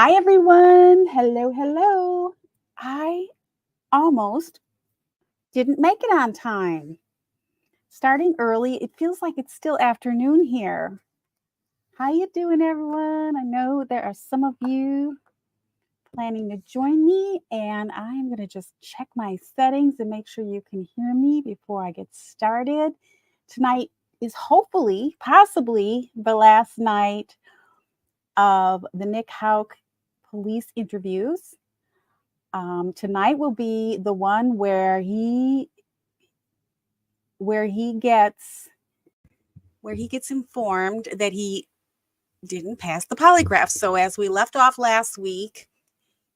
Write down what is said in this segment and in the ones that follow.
Hi, everyone. Hello, hello. I almost didn't make it on time. Starting early, it feels like it's still afternoon here. How you doing, everyone? I know there are some of you planning to join me, and I'm going to just check my settings and make sure you can hear me before I get started. Tonight is hopefully, possibly, the last night of the Nick Houck police interviews. Tonight will be the one where he gets informed that he didn't pass the polygraph. So as we left off last week,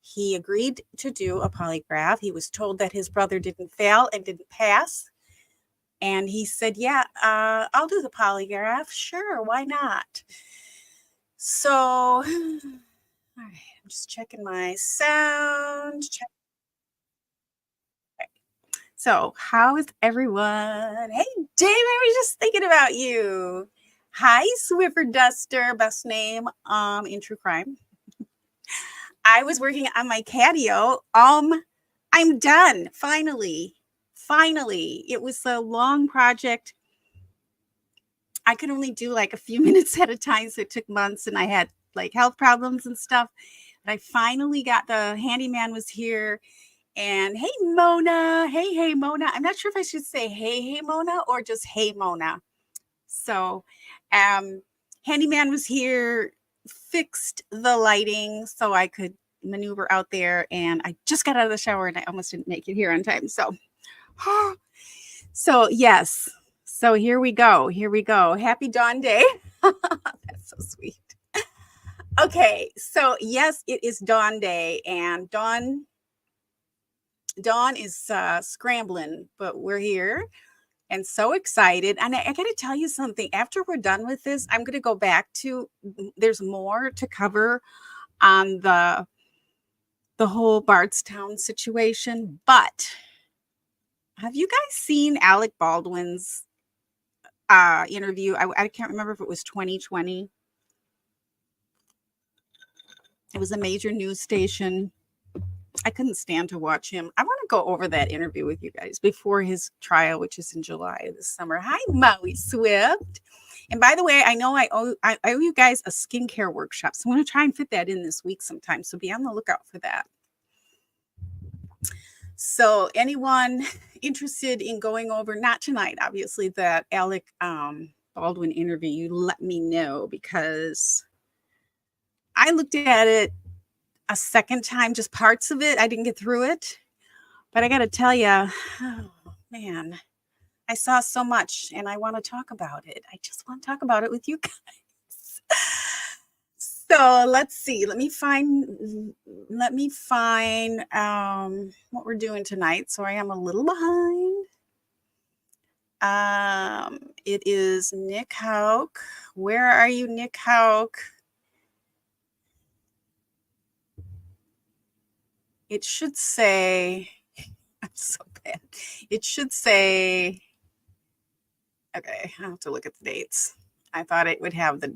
he agreed to do a polygraph. He was told that his brother didn't fail and didn't pass. And he said, yeah, I'll do the polygraph. Sure, why not? So, all right, I'm just checking my sound. So, how is everyone? Hey, Dave, I was just thinking about you. Hi, Swiffer Duster, best name in true crime. I was working on my catio. I'm done. Finally. It was a long project. I could only do like a few minutes at a time, so it took months, and I had like health problems and stuff. But I finally got the handyman was here. And hey, Mona. Hey, Mona. I'm not sure if I should say hey, Mona, or just hey, Mona. So, handyman was here, fixed the lighting so I could maneuver out there. And I just got out of the shower and I almost didn't make it here on time. So, yes. So here we go. Happy Dawn Day. That's so sweet. Okay. So, yes, it is Dawn Day. And Dawn is scrambling, but we're here and so excited. And I got to tell you something. After we're done with this, I'm going to go back to, there's more to cover on the whole Bardstown situation. But have you guys seen Alec Baldwin's interview? I can't remember if it was 2020. It was a major news station. I couldn't stand to watch him. I want to go over that interview with you guys before his trial, which is in July this summer. Hi, Maui Swift. And by the way, I know I owe you guys a skincare workshop. So I'm going to try and fit that in this week sometime. So be on the lookout for that. So anyone interested in going over, not tonight, obviously, that Alec Baldwin interview, you let me know, because I looked at it a second time, just parts of it. I didn't get through it. But I got to tell you, oh, man, I saw so much and I want to talk about it. I just want to talk about it with you guys. So let's see. Let me find what we're doing tonight. Sorry, I'm a little behind. It is Nick Houck. Where are you, Nick Houck? It should say, I'm so bad. It should say, okay, I have to look at the dates. I thought it would have the,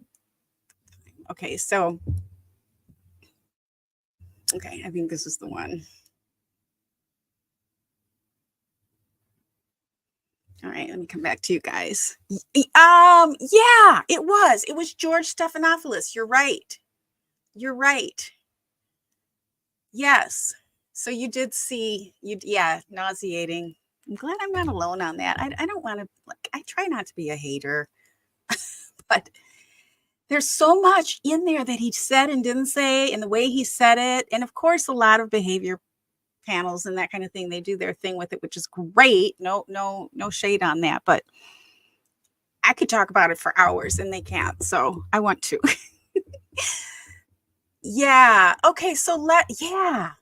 okay, so, okay, I think this is the one. All right, let me come back to you guys. Yeah, it was George Stephanopoulos. You're right. Yes. So you did see, yeah, nauseating. I'm glad I'm not alone on that. I don't want to, like, I try not to be a hater, but there's so much in there that he said and didn't say, and the way he said it. And of course, a lot of behavior panels and that kind of thing, they do their thing with it, which is great. No shade on that, but I could talk about it for hours and they can't. So I want to. Yeah. Okay. So yeah.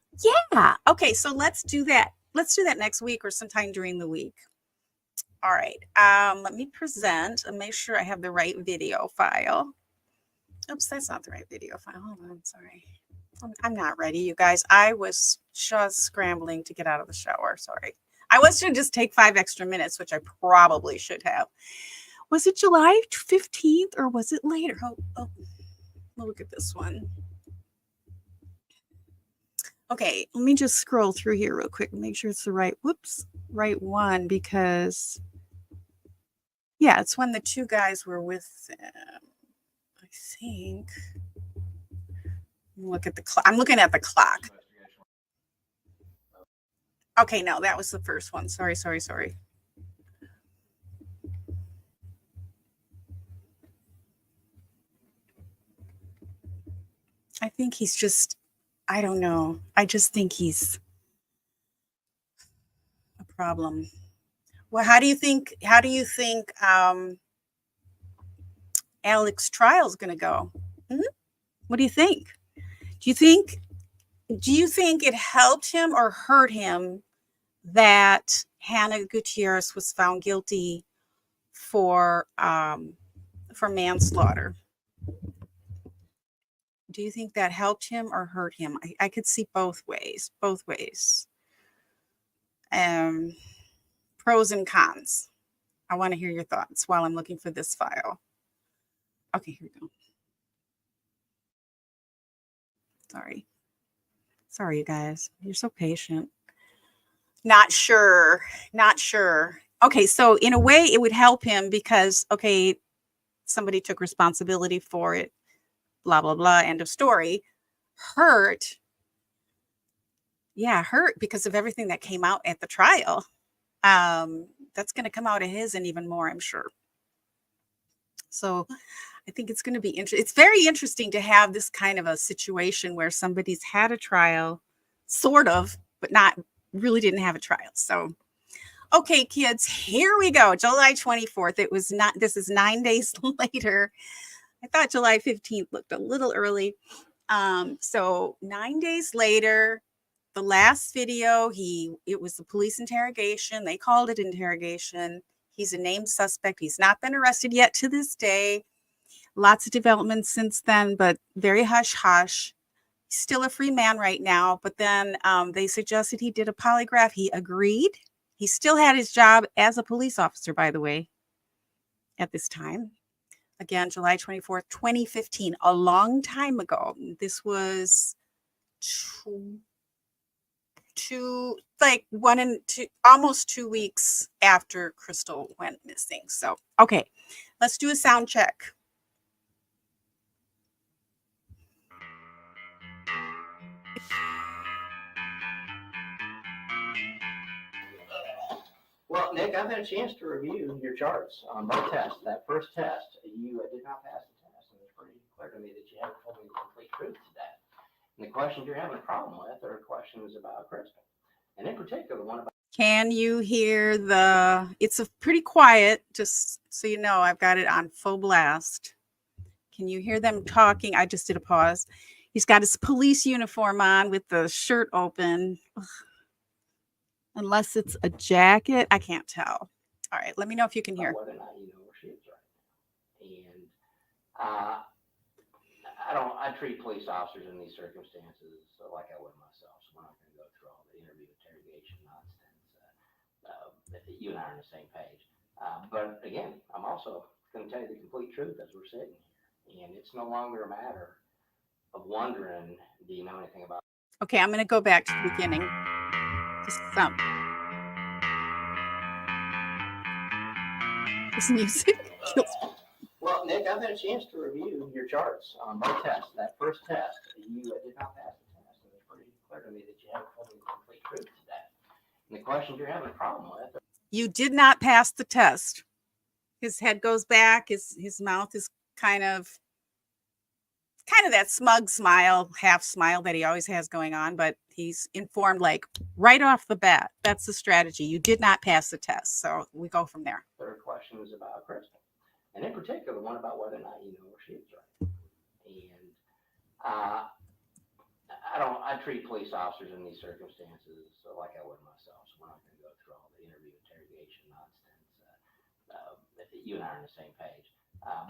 Okay. So let's do that. Let's do that next week or sometime during the week. All right. Let me present and make sure I have the right video file. Oops, that's not the right video file. Hold on. Sorry. I'm not ready, you guys. I was just scrambling to get out of the shower. Sorry. I was going to just take 5 extra minutes, which I probably should have. Was it July 15th or was it later? Oh, look at this one. Okay, let me just scroll through here real quick and make sure it's the right one, because yeah, it's when the two guys were with I think. Look at the clock. I'm looking at the clock. Okay, no, that was the first one. Sorry. I think he's just, I don't know. I just think he's a problem. Well, how do you think Alec's trial is going to go? Mm-hmm. What do you think? Do you think it helped him or hurt him that Hannah Gutierrez was found guilty for manslaughter? Do you think that helped him or hurt him? I could see both ways. Pros and cons. I want to hear your thoughts while I'm looking for this file. Okay, here we go. Sorry, you guys. You're so patient. Not sure. Okay, so in a way, it would help him because, okay, somebody took responsibility for it, blah, blah, blah, end of story. Hurt because of everything that came out at the trial. That's going to come out of his and even more, I'm sure. So I think it's going to be interesting. It's very interesting to have this kind of a situation where somebody's had a trial, sort of, but not really didn't have a trial. So, okay, kids, here we go. July 24th. This is 9 days later. I thought July 15th looked a little early. So 9 days later, the last video, it was the police interrogation. They called it interrogation. He's a named suspect. He's not been arrested yet to this day. Lots of developments since then, but very hush-hush. He's still a free man right now, but then they suggested he did a polygraph. He agreed. He still had his job as a police officer, by the way, at this time. Again, July 24th, 2015, a long time ago. This was almost 2 weeks after Crystal went missing. So, okay, let's do a sound check. Well, Nick, I've had a chance to review your charts on both tests. That first test, you did not pass the test, and it's pretty clear to me that you haven't told me the complete truth to that. And the questions you're having a problem with are questions about Crystal, and in particular, the one about. Can you hear it's pretty quiet, just so you know, I've got it on full blast. Can you hear them talking? I just did a pause. He's got his police uniform on with the shirt open. Ugh. Unless it's a jacket, I can't tell. All right, let me know if you can hear. Whether or not you know where she is right now. And I treat police officers in these circumstances like I would myself. So we're not going to go through all the interview interrogation nonsense. You and I are on the same page. But again, I'm also going to tell you the complete truth as we're sitting here. And it's no longer a matter of wondering, do you know anything about. Okay, I'm going to go back to the beginning. Just some. This music kills me. Well, Nick, I've had a chance to review your charts on both tests. That first test, you did not pass the test, and it's pretty clear to me that you haven't told me the complete truth to that. And the questions you're having a problem with. You did not pass the test. His head goes back. His mouth is kind of that smug smile, half smile that he always has going on, but he's informed like right off the bat. That's the strategy. You did not pass the test. So we go from there. Third question is about Crystal. And in particular, one about whether or not you know where she is right. And I treat police officers in these circumstances like I would myself. So we're not going to go through all the interview interrogation nonsense. You and I are on the same page.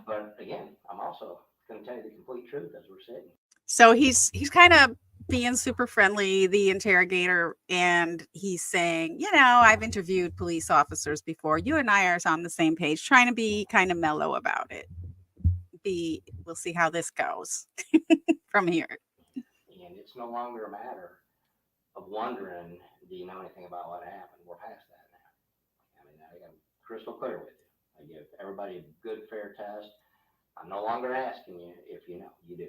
But again, I'm also going to tell you the complete truth as we're sitting. So he's kind of being super friendly, the interrogator, and he's saying, I've interviewed police officers before. You and I are on the same page, trying to be kind of mellow about it. We'll see how this goes from here. And it's no longer a matter of wondering, do you know anything about what happened? We're past that now. I mean, I got crystal clear with you. I give everybody a good, fair test. I'm no longer asking you if you know. You do.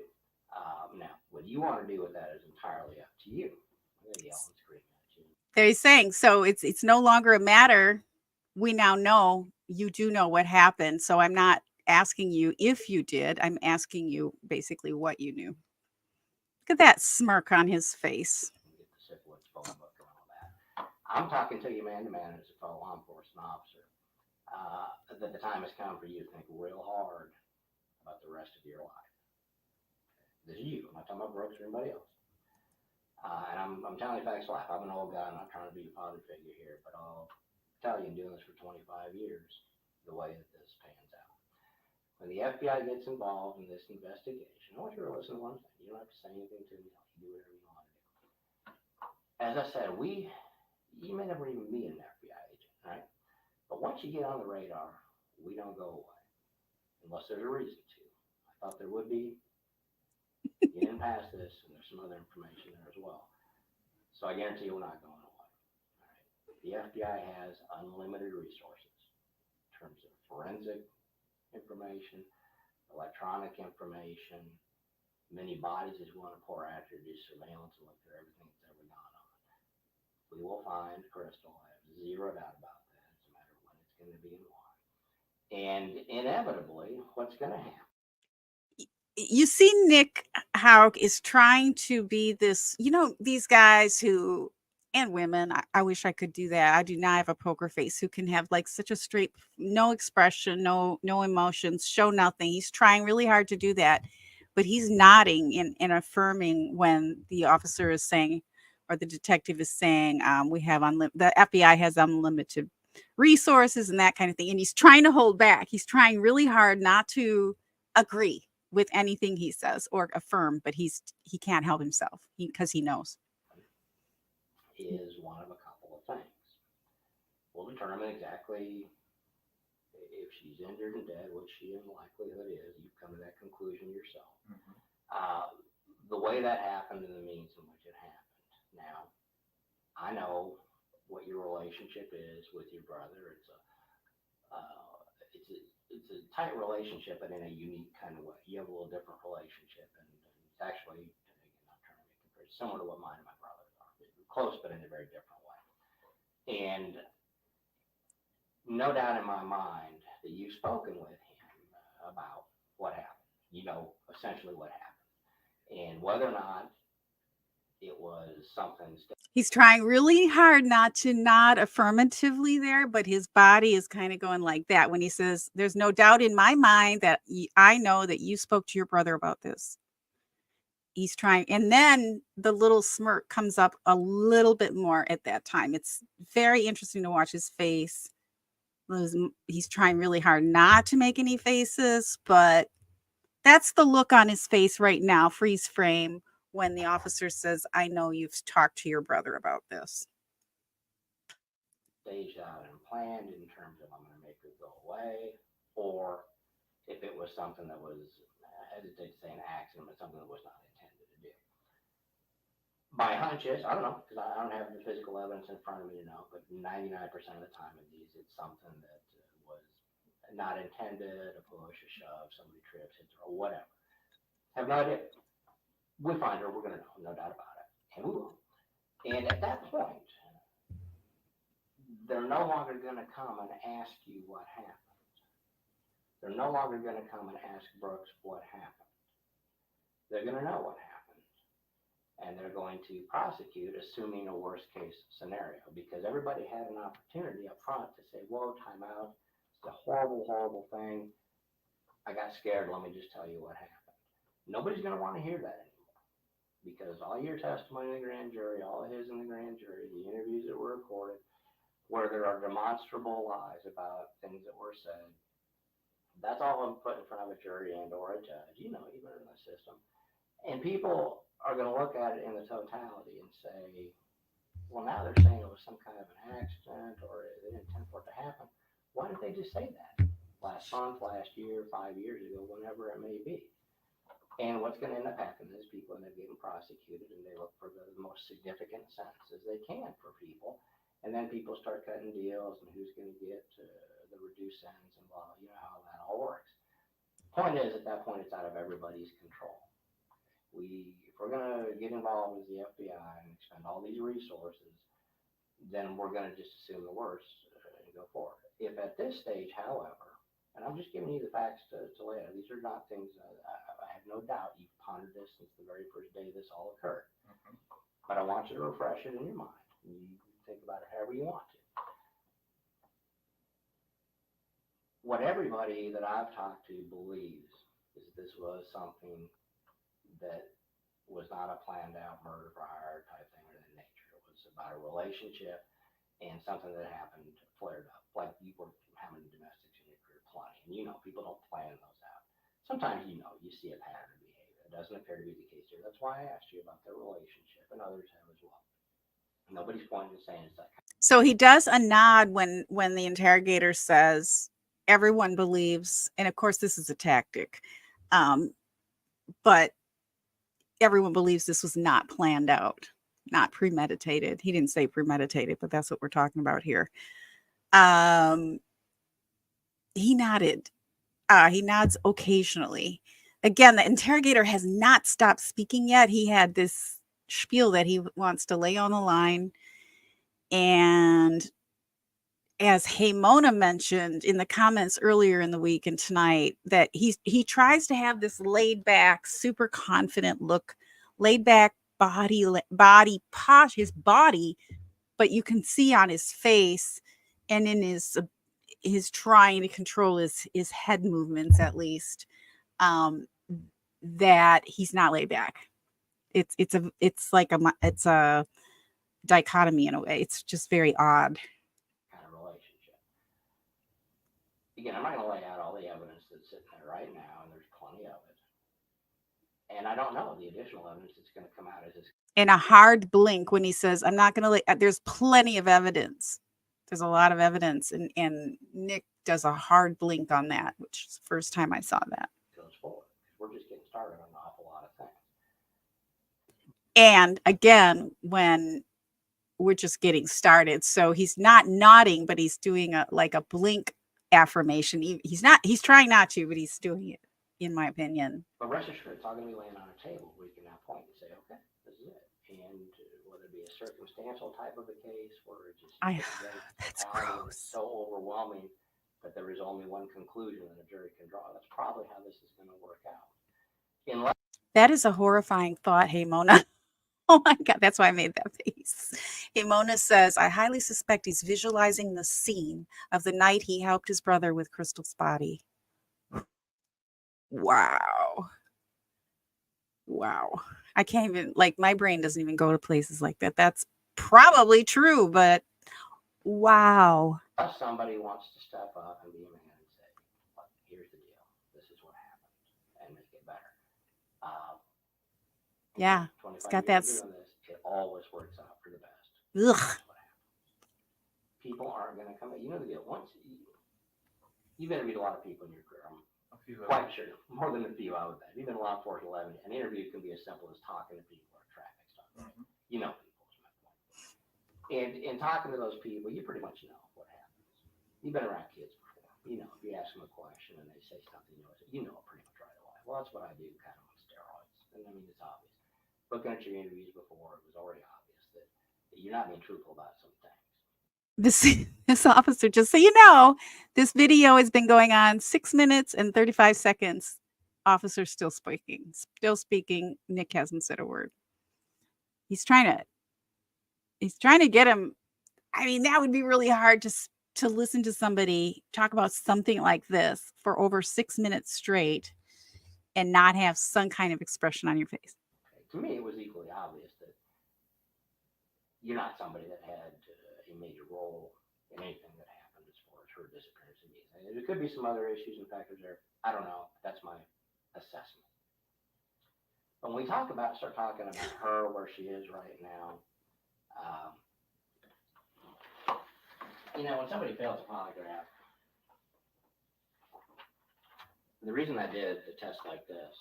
Now, what you want to do with that is entirely up to you. I'm going to yell and scream at you. They're saying so it's no longer a matter. We now know you do know what happened. So I'm not asking you if you did. I'm asking you basically what you knew. Look at that smirk on his face. Get the syphilis phone book and all that. I'm talking to you man to man as a fellow law enforcement officer. That the time has come for you to think real hard about the rest of your life. This is you. I'm not talking about Brooks or anybody else. And I'm telling you facts life. I'm an old guy. I'm not trying to be a father figure here, but I'll tell you, I'm doing this for 25 years, the way that this pans out. When the FBI gets involved in this investigation, I want you to listen to one thing. You don't have to say anything to me. You do whatever you want to do. As I said, you may never even be an FBI agent, right? But once you get on the radar, we don't go away unless there's a reason to. I thought there would be. You didn't pass this, and there's some other information there as well. So I guarantee you we're not going away. All right. The FBI has unlimited resources in terms of forensic information, electronic information, many bodies as we want to pour out here to do surveillance and look through everything that's ever gone on. We will find Crystal. I have zero doubt about that. It's a matter of when it's going to be and why. And inevitably, what's going to happen? You see, Nick Houck is trying to be this, these guys who, and women, I wish I could do that. I do not have a poker face who can have like such a straight, no expression, no emotions, show nothing. He's trying really hard to do that, but he's nodding and affirming when the officer is saying, or the detective is saying, the FBI has unlimited resources and that kind of thing. And he's trying to hold back. He's trying really hard not to agree with anything he says or affirm, but he can't help himself because he knows. Is one of a couple of things. We'll determine exactly if she's injured and dead, which she in likelihood is. You've come to that conclusion yourself. Mm-hmm. The way that happened and the means in which it happened. Now, I know what your relationship is with your brother. It's a tight relationship, but in a unique kind of way. You have a little different relationship, and it's actually, again, I'm trying to make it very similar to what mine and my brothers are. Close, but in a very different way. And no doubt in my mind that you've spoken with him about what happened. You know essentially what happened. And whether or not it was something. He's trying really hard not to nod affirmatively there, but his body is kind of going like that when he says, there's no doubt in my mind that I know that you spoke to your brother about this. He's trying, and then the little smirk comes up a little bit more at that time. It's very interesting to watch his face. He's trying really hard not to make any faces, but that's the look on his face right now, freeze frame, when the officer says, I know you've talked to your brother about this. Staged out and planned in terms of I'm going to make it go away, or if it was something that was, I hesitate to say an accident, but something that was not intended to do. My hunch is, I don't know, because I don't have the physical evidence in front of me to know, but 99% of the time in these, it's something that was not intended, a push, a shove, somebody trips, hits her, or whatever. Have no idea. We find her, we're going to know, no doubt about it. And we will. And at that point, they're no longer going to come and ask you what happened. They're no longer going to come and ask Brooks what happened. They're going to know what happened. And they're going to prosecute, assuming a worst case scenario, because everybody had an opportunity up front to say, whoa, time out. It's a horrible, horrible thing. I got scared. Let me just tell you what happened. Nobody's going to want to hear that anymore. Because all your testimony in the grand jury, all of his in the grand jury, the interviews that were recorded, where there are demonstrable lies about things that were said, that's all I'm put in front of a jury and or a judge, even in the system. And people are going to look at it in the totality and say, well, now they're saying it was some kind of an accident or they didn't intend for it to happen. Why didn't they just say that last month, last year, 5 years ago, whenever it may be? And what's going to end up happening is people end up getting prosecuted, and they look for the most significant sentences they can for people. And then people start cutting deals, and who's going to get the reduced sentence, and blah, you know how that all works. Point is, at that point, it's out of everybody's control. If we're going to get involved with the FBI and expend all these resources, then we're going to just assume the worst and go forward. If at this stage, however, and I'm just giving you the facts to lay out, these are not things I have no doubt you've pondered this since the very first day this all occurred. Mm-hmm. But I want you to refresh it in your mind. You think about it however you want to. What everybody that I've talked to believes is this was something that was not a planned out murder for hire type thing of that nature. It was about a relationship and something that happened flared up, like you were having domestics in your career plenty. And you know, people don't plan those out. Sometimes you see a pattern of behavior. It doesn't appear to be the case here. That's why I asked you about their relationship, and others have as well. Nobody's pointing to saying it's that kind of. So he does a nod when the interrogator says everyone believes, and of course this is a tactic, but everyone believes this was not planned out, not premeditated. He didn't say premeditated, but that's what we're talking about here. He nodded. He nods occasionally. Again, the interrogator has not stopped speaking yet. He had this spiel that he wants to lay on the line. And as Haymona mentioned in the comments earlier in the week and tonight, that he tries to have this laid back, super confident look, laid back body posh, his body, but you can see on his face and in his trying to control his head movements, at least, that he's not laid back. It's a dichotomy in a way. It's just very odd. Kind of relationship. Again, I'm not going to lay out all the evidence that's sitting there right now, and there's plenty of it. And I don't know the additional evidence that's going to come out as this. In a hard blink when he says, I'm not going to, there's plenty of evidence. There's a lot of evidence. And Nick does a hard blink on that, which is the first time I saw that. Goes forward. We're just getting started on an awful lot of things. And again, when we're just getting started, so he's not nodding, but he's doing a blink affirmation. He's trying not to, but he's doing it, in my opinion. But rest assured, it's all going to be laying on a table where you can now point and say, okay, this is it. And whether it be a circumstantial type of a case where it just that's gross. So overwhelming that there is only one conclusion that a jury can draw. That's probably how this is going to work out. That is a horrifying thought, Haymona. Oh my God, that's why I made that face. Haymona says, I highly suspect he's visualizing the scene of the night he helped his brother with Crystal's body. Wow. I can't even, my brain doesn't even go to places like that. That's probably true, but wow. Somebody wants to step up and be a man and say, look, here's the deal. This is what happened, and make it better. Yeah, it's got that. This, it always works out for the best. Ugh. People aren't going to come. You know the deal. Once you've interviewed a lot of people in your career, I'm quite sure, more than a few, I would bet. You've been in law enforcement 11. An interview can be as simple as talking to people or traffic stuff. Mm-hmm. You know people is my point. And in talking to those people, you pretty much know what happens. You've been around kids before. You know, if you ask them a question and they say something, you know it pretty much right away. Well, that's what I do, kind of on steroids. And I mean, it's obvious. Looking at your interviews before, it was already obvious that you're not being truthful about some things. This officer, just so you know, this video has been going on 6 minutes and 35 seconds. Officer's still speaking. Nick hasn't said a word. He's trying to get him. I mean, that would be really hard to listen to somebody talk about something like this for over 6 minutes straight and not have some kind of expression on your face. To me, it was equally obvious that you're not somebody that had a major role in anything that happened as far as her disappearance. There could be some other issues and factors there. I don't know. That's my assessment. When we start talking about her, where she is right now, when somebody fails a polygraph, the reason I did a test like this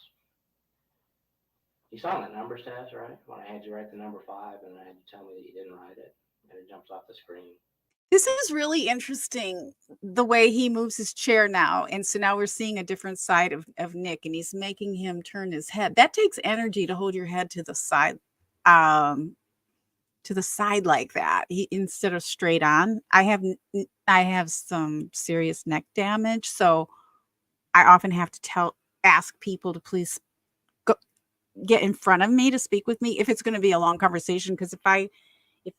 You saw that numbers test, right? When I had you write the number 5 and I had you tell me that you didn't write it, and it jumps off the screen. This is really interesting, the way he moves his chair now. And so now we're seeing a different side of Nick, and he's making him turn his head. That takes energy to hold your head um, to the side like that, instead of straight on. I have some serious neck damage, so I often have to ask people to please go, get in front of me to speak with me if it's going to be a long conversation. Because if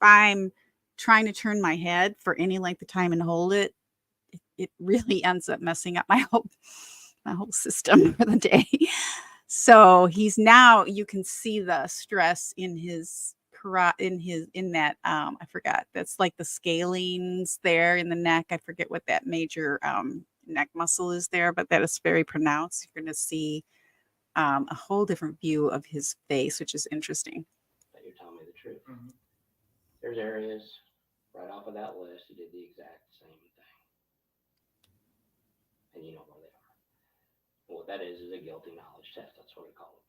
I'm trying to turn my head for any length of time and hold it really ends up messing up my whole system for the day. So he's now, you can see the stress in his in that, I forgot, that's like the scalenes there in the neck. I forget what that major neck muscle is there, but that is very pronounced. You're going to see a whole different view of his face, which is interesting. That you're telling me the truth. Mm-hmm. There's areas right off of that list you did the exact same thing, and you know where they are. What that is a guilty knowledge test. That's what we call it.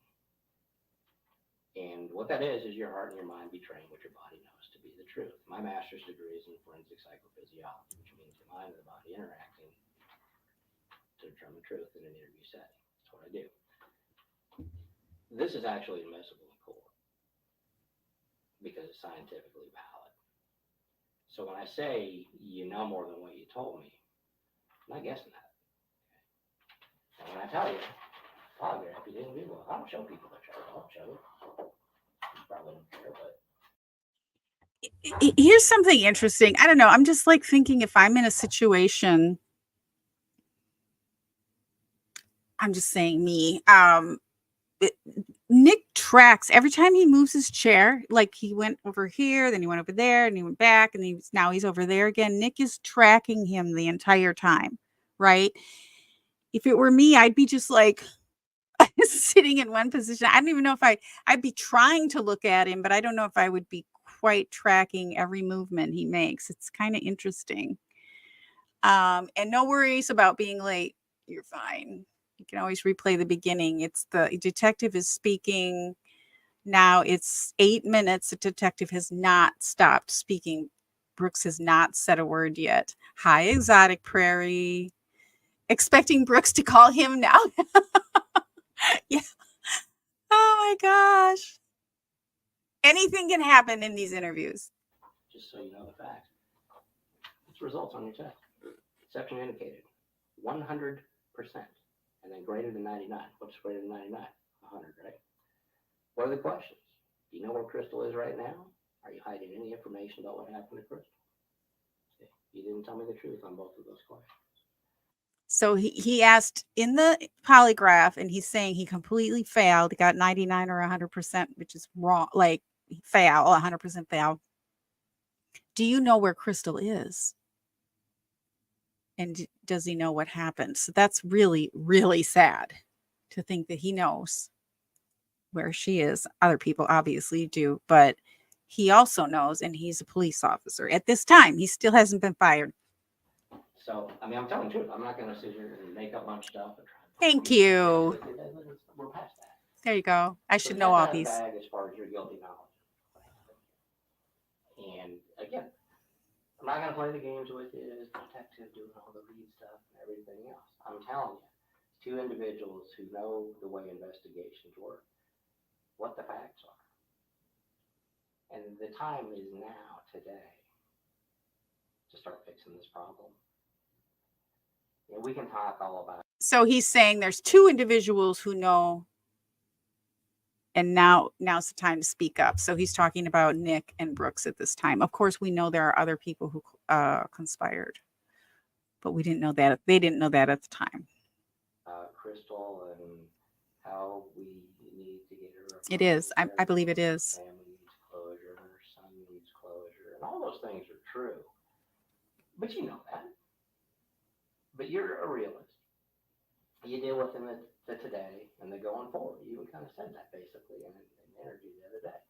And what that is your heart and your mind betraying what your body knows to be the truth. My master's degree is in forensic psychophysiology, which means the mind and the body interacting to determine truth in an interview setting. That's what I do. This is actually admissible in court because it's scientifically valid. So when I say you know more than what you told me, I'm not guessing that. And when I tell you, polygraph, you didn't do well. I don't show people the chart. I don't show it. You probably don't care, but here's something interesting. I don't know. I'm just like thinking, if I'm in a situation, I'm just saying me, Nick tracks every time he moves his chair. Like he went over here, then he went over there, and he went back, and now he's over there again. Nick is tracking him the entire time, right? If it were me, I'd be just like sitting in one position. I don't even know if I'd be trying to look at him, but I don't know if I would be quite tracking every movement he makes. It's kind of interesting. And no worries about being late. You're fine. You can always replay the beginning. It's the detective is speaking. Now it's 8 minutes. The detective has not stopped speaking. Brooks has not said a word yet. Hi, Exotic Prairie. Expecting Brooks to call him now. Yeah. Oh my gosh. Anything can happen in these interviews. just so you know the facts. It's results on your test. Section indicated 100%, and then greater than 99. What's greater than 99? 100, right? What are the questions? Do you know where Crystal is right now? Are you hiding any information about what happened to Crystal? You didn't tell me the truth on both of those questions. So he asked in the polygraph, and he's saying he completely failed. He got 99 or 100%, which is wrong. Like fail, 100% fail. Do you know where Crystal is? And does he know what happened? So that's really, really sad to think that he knows where she is. Other people obviously do, but he also knows, and he's a police officer. At this time, he still hasn't been fired. So, I mean, I'm telling the truth. I'm not going to sit here and make up a bunch of stuff and try to. Thank you. We're past that. There you go. I should know all these. Bag as far as your guilty knowledge. And again, I'm not going to play the games with you as detective doing all the lead stuff and everything else. I'm telling you, two individuals who know the way investigations work, what the facts are. And the time is now, today, to start fixing this problem. Yeah, we can talk all about it. So he's saying there's two individuals who know, and now's the time to speak up. So he's talking about Nick and Brooks at this time. Of course, we know there are other people who conspired, but we didn't know that. They didn't know that at the time. Crystal and how we need to get her. It is. I believe it is. Family needs closure. Her son needs closure. And all those things are true. But you know that. But you're a realist. You deal with them the today and the going forward. You kind of said that basically in an interview the other day.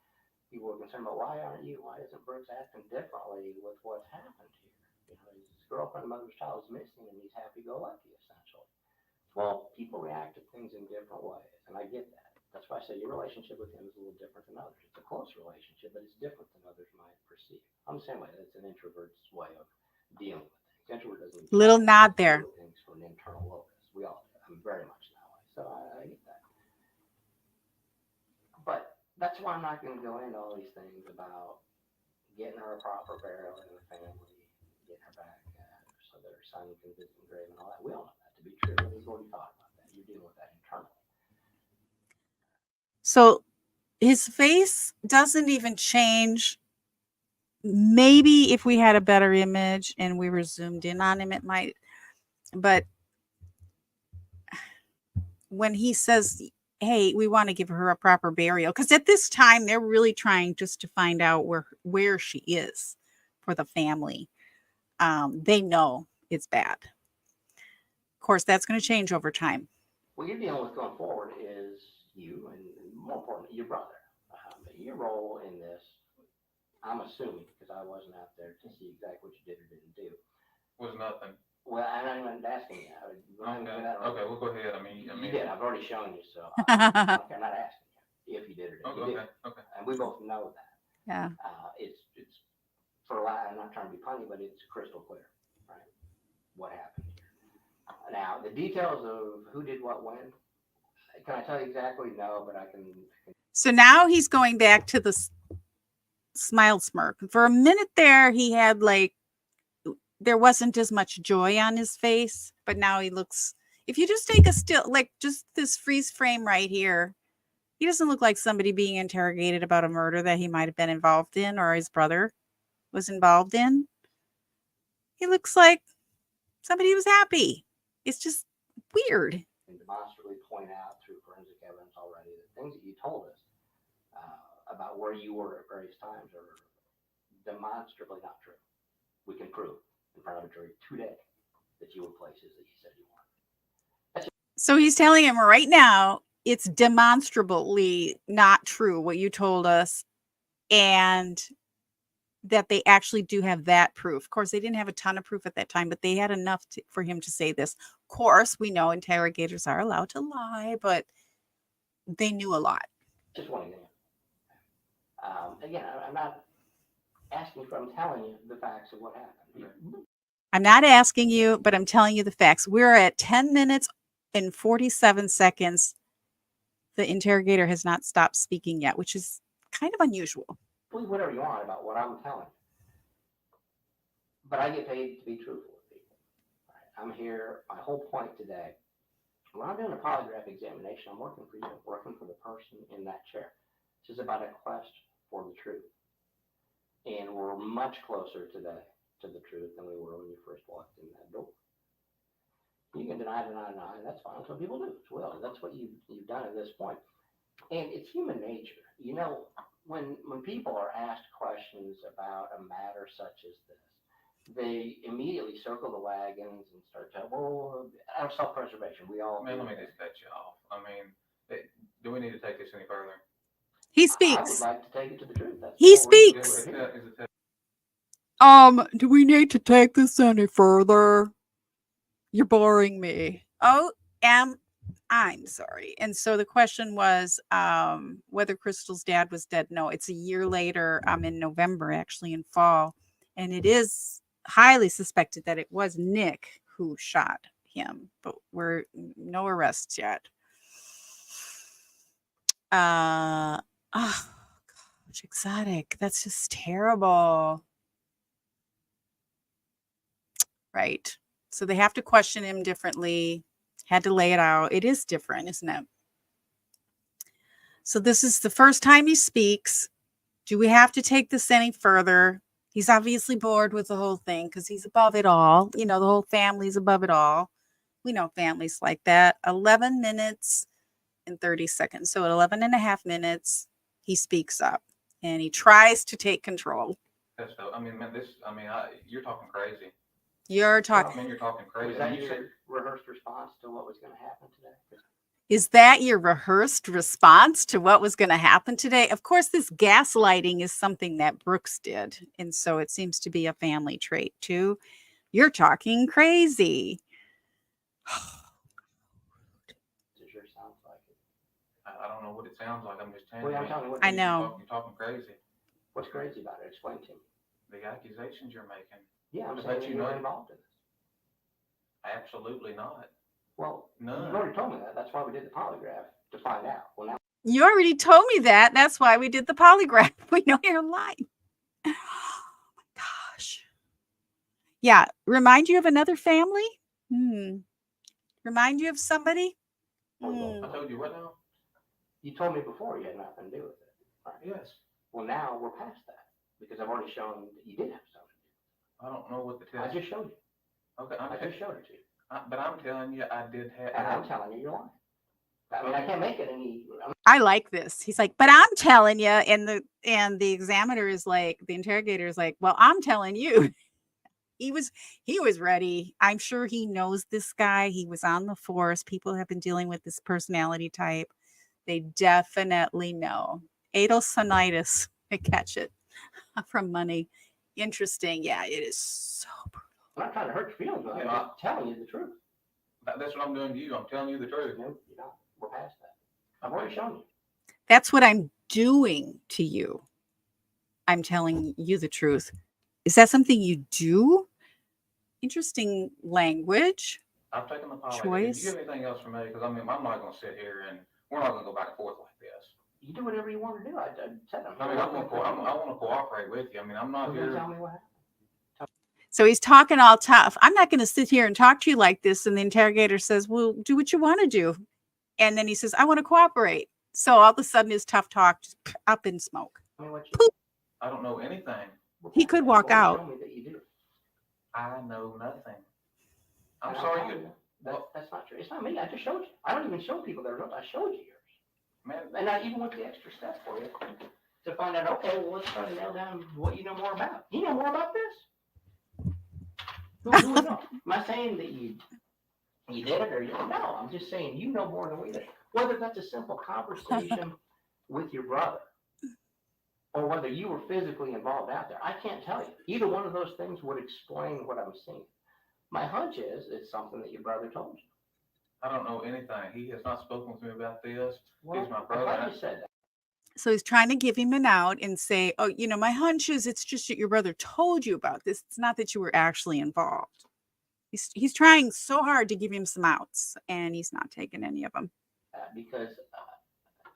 People were concerned about why isn't Brooks acting differently with what's happened here? You know, his girlfriend, mother's child is missing, and he's happy-go-lucky essentially. Well, people react to things in different ways, and I get that. That's why I say your relationship with him is a little different than others. It's a close relationship, but it's different than others might perceive. I'm the same way. That's an introvert's way of dealing with things. Introvert doesn't Little talk, nod deal there. with things from an internal locus. We all do. I'm very much that way. So I get that. But that's why I'm not going to go into all these things about getting her a proper burial in the family, getting her back so that her son can visit the grave and all that. We all know that to be true. And he's already thought about that. You're dealing with that internally. So his face doesn't even change. Maybe if we had a better image and we were zoomed in on him, it might. But when he says, hey, we want to give her a proper burial, because at this time they're really trying just to find out where she is for the family. They know it's bad. Of course, that's going to change over time. What you're dealing with going forward is you, and more importantly, your brother. Your role in this, I'm assuming, because I wasn't out there to see exactly what you did or didn't do. Was nothing. Well, I'm not even asking you. Okay, we'll go ahead. I mean, you did. I've already shown you, so I'm not asking you if you did or didn't. Okay, you did. okay. And we both know that. Yeah. It's for a lot. I'm not trying to be punny, but it's crystal clear, right? What happened here. Now, the details of who did what when, can I tell you exactly? No, but I can. So now he's going back to the smile smirk. For a minute there, he had there wasn't as much joy on his face, but now he looks, if you just take a still, like just this freeze frame right here, he doesn't look like somebody being interrogated about a murder that he might have been involved in or his brother was involved in. He looks like somebody who was happy. It's just weird. And demonstrably point out through forensic evidence already that things that you told us about where you were at various times are demonstrably not true. We can prove in front of a jury today that you were places that you said you weren't. So he's telling him right now, it's demonstrably not true what you told us, and that they actually do have that proof. Of course, they didn't have a ton of proof at that time, but they had enough for him to say this. Of course, we know interrogators are allowed to lie, but they knew a lot. Just one example. Again, I'm not asking you, I'm telling you the facts of what happened. I'm not asking you, but I'm telling you the facts. We're at 10 minutes and 47 seconds. The interrogator has not stopped speaking yet, which is kind of unusual. Believe whatever you want about what I'm telling you. But I get paid to be truthful with people. Right? I'm here, my whole point today, when I'm doing a polygraph examination, I'm working for you, I'm working for the person in that chair. This is about a quest for the truth. And we're much closer today to the truth than we were when you first walked in that door. You can deny, that's fine. That's what people do. It's will. That's what you've done at this point. And it's human nature. You know, when people are asked questions about a matter such as this, they immediately circle the wagons and start to, well, out of self-preservation, we all. Man, let me just cut you off. I mean, do we need to take this any further? He speaks. I would like to take it to the truth. That's he speaks. Do we need to take this any further? You're boring me. Oh, I'm sorry. And so the question was whether Crystal's dad was dead. No, it's a year later. In November, actually in fall. And it is highly suspected that it was Nick who shot him, but we're no arrests yet. Oh gosh, exotic. That's just terrible. Right. So they have to question him differently. Had to lay it out. It is different, isn't it? So this is the first time he speaks. Do we have to take this any further? He's obviously bored with the whole thing because he's above it all. You know, the whole family's above it all. We know families like that. 11 minutes and 30 seconds. So at 11 and a half minutes, he speaks up and he tries to take control. You're talking crazy. You're talking. I mean, you're talking crazy. Was that your rehearsed response to what was going to happen today? Is that your rehearsed response to what was going to happen today? Of course, this gaslighting is something that Brooks did. And so it seems to be a family trait too. You're talking crazy. It sure sounds like it. I don't know what it sounds like. I'm just telling Well, you. I'm telling you what. I know. You're talking crazy. What's crazy about it? Explain to me. The accusations you're making. Yeah, I'm But saying you you know- were involved in this. Absolutely not. Well, None. you've already told me that. That's why we did the polygraph, to find out. Well, now You already told me that. That's why we did the polygraph. We know you're lying. Oh my gosh. Yeah. Remind you of another family? Remind you of somebody? we're going I told you what now? You told me before you had nothing to do with it. Right? Yes. Well, now we're past that because I've already shown that you did have something. I don't know what the I test. just showed you. Okay. I just showed it to you. But I'm telling you, I did have. And I'm telling you, you're lying. I mean, I can't make it any. I like this. He's like, but I'm telling you, and the examiner is like, the interrogator is like, well, I'm telling you. He was ready. I'm sure he knows this guy. He was on the force. People have been dealing with this personality type. They definitely know. Adolphinitis. I catch it from money. Interesting. Yeah, it is so brutal. I'm not trying to hurt your feelings, but I'm just telling you the truth. That's what I'm doing to you. I'm telling you the truth. No, you're not. We're past that. I've already shown you. That's what I'm doing to you. I'm telling you the truth. Is that something you do? Interesting language. I've taken the polygraph. Choice. If you have anything else for me, because I mean, I'm not going to sit here and we're not going to go back and forth like this. You do whatever you want to do. I said I'm I mean, I want to cooperate with you. I mean, I'm not Well, here. then tell me what happened. So he's talking all tough. I'm not going to sit here and talk to you like this. And the interrogator says, well, do what you want to do. And then he says, I want to cooperate. So all of a sudden his tough talk just up in smoke. Tell me what Poop. I don't know anything. He could walk Well, out. Tell me that you do. I know nothing. I'm And sorry. telling you, that's not true. It's not me. I just showed you. I don't even show people their notes. I showed you yours. Man, And I even went the extra step for you to find out, okay, well, let's try to nail down what you know more about. You know more about this? Who would know? Am I saying that you did it or you don't know? I'm just saying you know more than we did. Whether that's a simple conversation with your brother or whether you were physically involved out there, I can't tell you. Either one of those things would explain what I'm seeing. My hunch is it's something that your brother told you. I don't know anything. He has not spoken with me about this. Well, He's my I'm brother. glad you said that. So he's trying to give him an out and say, oh, my hunch is it's just that your brother told you about this. It's not that you were actually involved. He's trying so hard to give him some outs, and he's not taking any of them. Because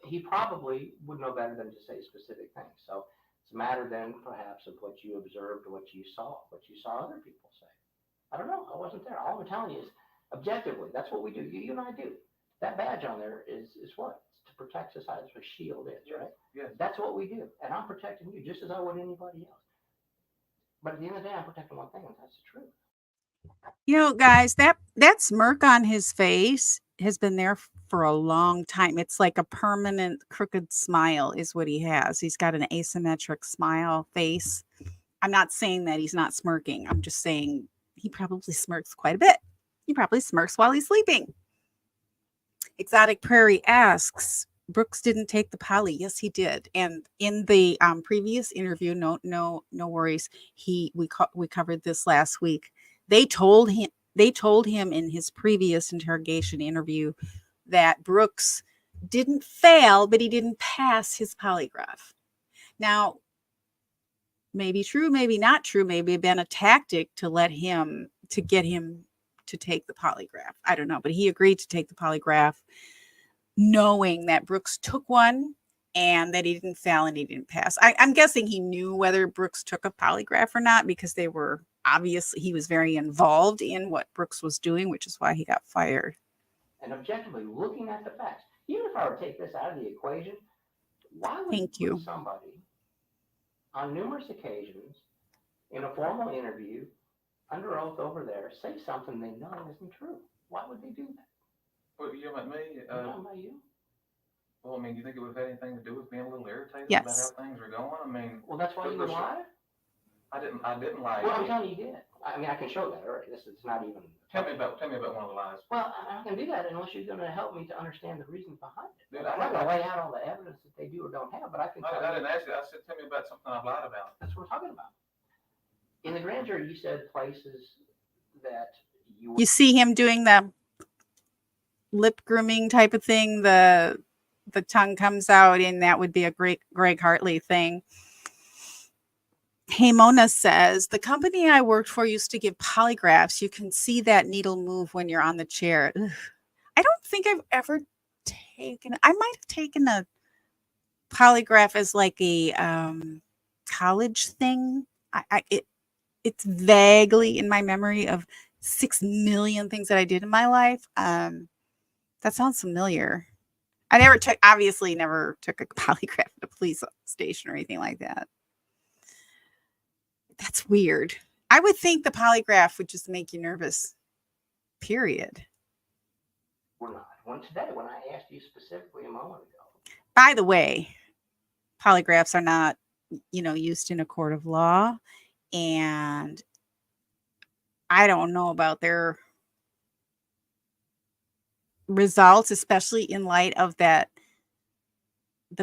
he probably would know better than to say specific things. So it's a matter then perhaps of what you observed, what you saw other people say. I don't know. I wasn't there. All I'm telling you is objectively, that's what we do. You and I do. That badge on there is what? It's to protect society. That's what shield is, right? Yes. That's what we do. And I'm protecting you just as I would anybody else. But at the end of the day, I'm protecting one thing, and that's the truth. Guys, that smirk on his face has been there for a long time. It's like a permanent crooked smile is what he has. He's got an asymmetric smile face. I'm not saying that he's not smirking. I'm just saying he probably smirks quite a bit. He probably smirks while he's sleeping. Exotic Prairie asks, Brooks didn't take the poly. Yes, he did. And in the previous interview, no worries. We covered this last week. They told him in his previous interrogation interview that Brooks didn't fail, but he didn't pass his polygraph. Now, maybe true, maybe not true, maybe been a tactic to get him to take the polygraph. I don't know, but he agreed to take the polygraph knowing that Brooks took one and that he didn't fail and he didn't pass. I'm guessing he knew whether Brooks took a polygraph or not because they were obviously, he was very involved in what Brooks was doing, which is why he got fired. And objectively, looking at the facts, even if I were to take this out of the equation, why would somebody on numerous occasions in a formal interview under oath over there say something they know isn't true? Why would they do that? Well, you about me? I'm talking about you. Well, I mean, you think it would have had anything to do with being a little irritated Yes. about how things are going? I mean, well, that's why you would lie. I didn't lie. Well, I'm telling you, you did. I mean, I can show that already. This is not even. Tell me about one of the lies. Well, I can do that unless you're going to help me to understand the reasons behind it. Dude, I'm not going to lay out all the evidence that they do or don't have, but I can tell I you. didn't ask you. I said, tell me about something I've lied about. That's what we're talking about. In the grand jury, you said places that you see him doing the lip grooming type of thing, the the tongue comes out, and that would be a great Greg Hartley thing. Hey, Mona says, the company I worked for used to give polygraphs. You can see that needle move when you're on the chair. Ugh. I don't think I've ever taken, I might have taken a polygraph as like a college thing. It's vaguely in my memory of 6 million things that I did in my life. That sounds familiar. I obviously never took a polygraph at a police station or anything like that. That's weird. I would think the polygraph would just make you nervous, period. We're not. When I asked you specifically a moment ago. By the way, polygraphs are not, used in a court of law. And I don't know about their results, especially in light of the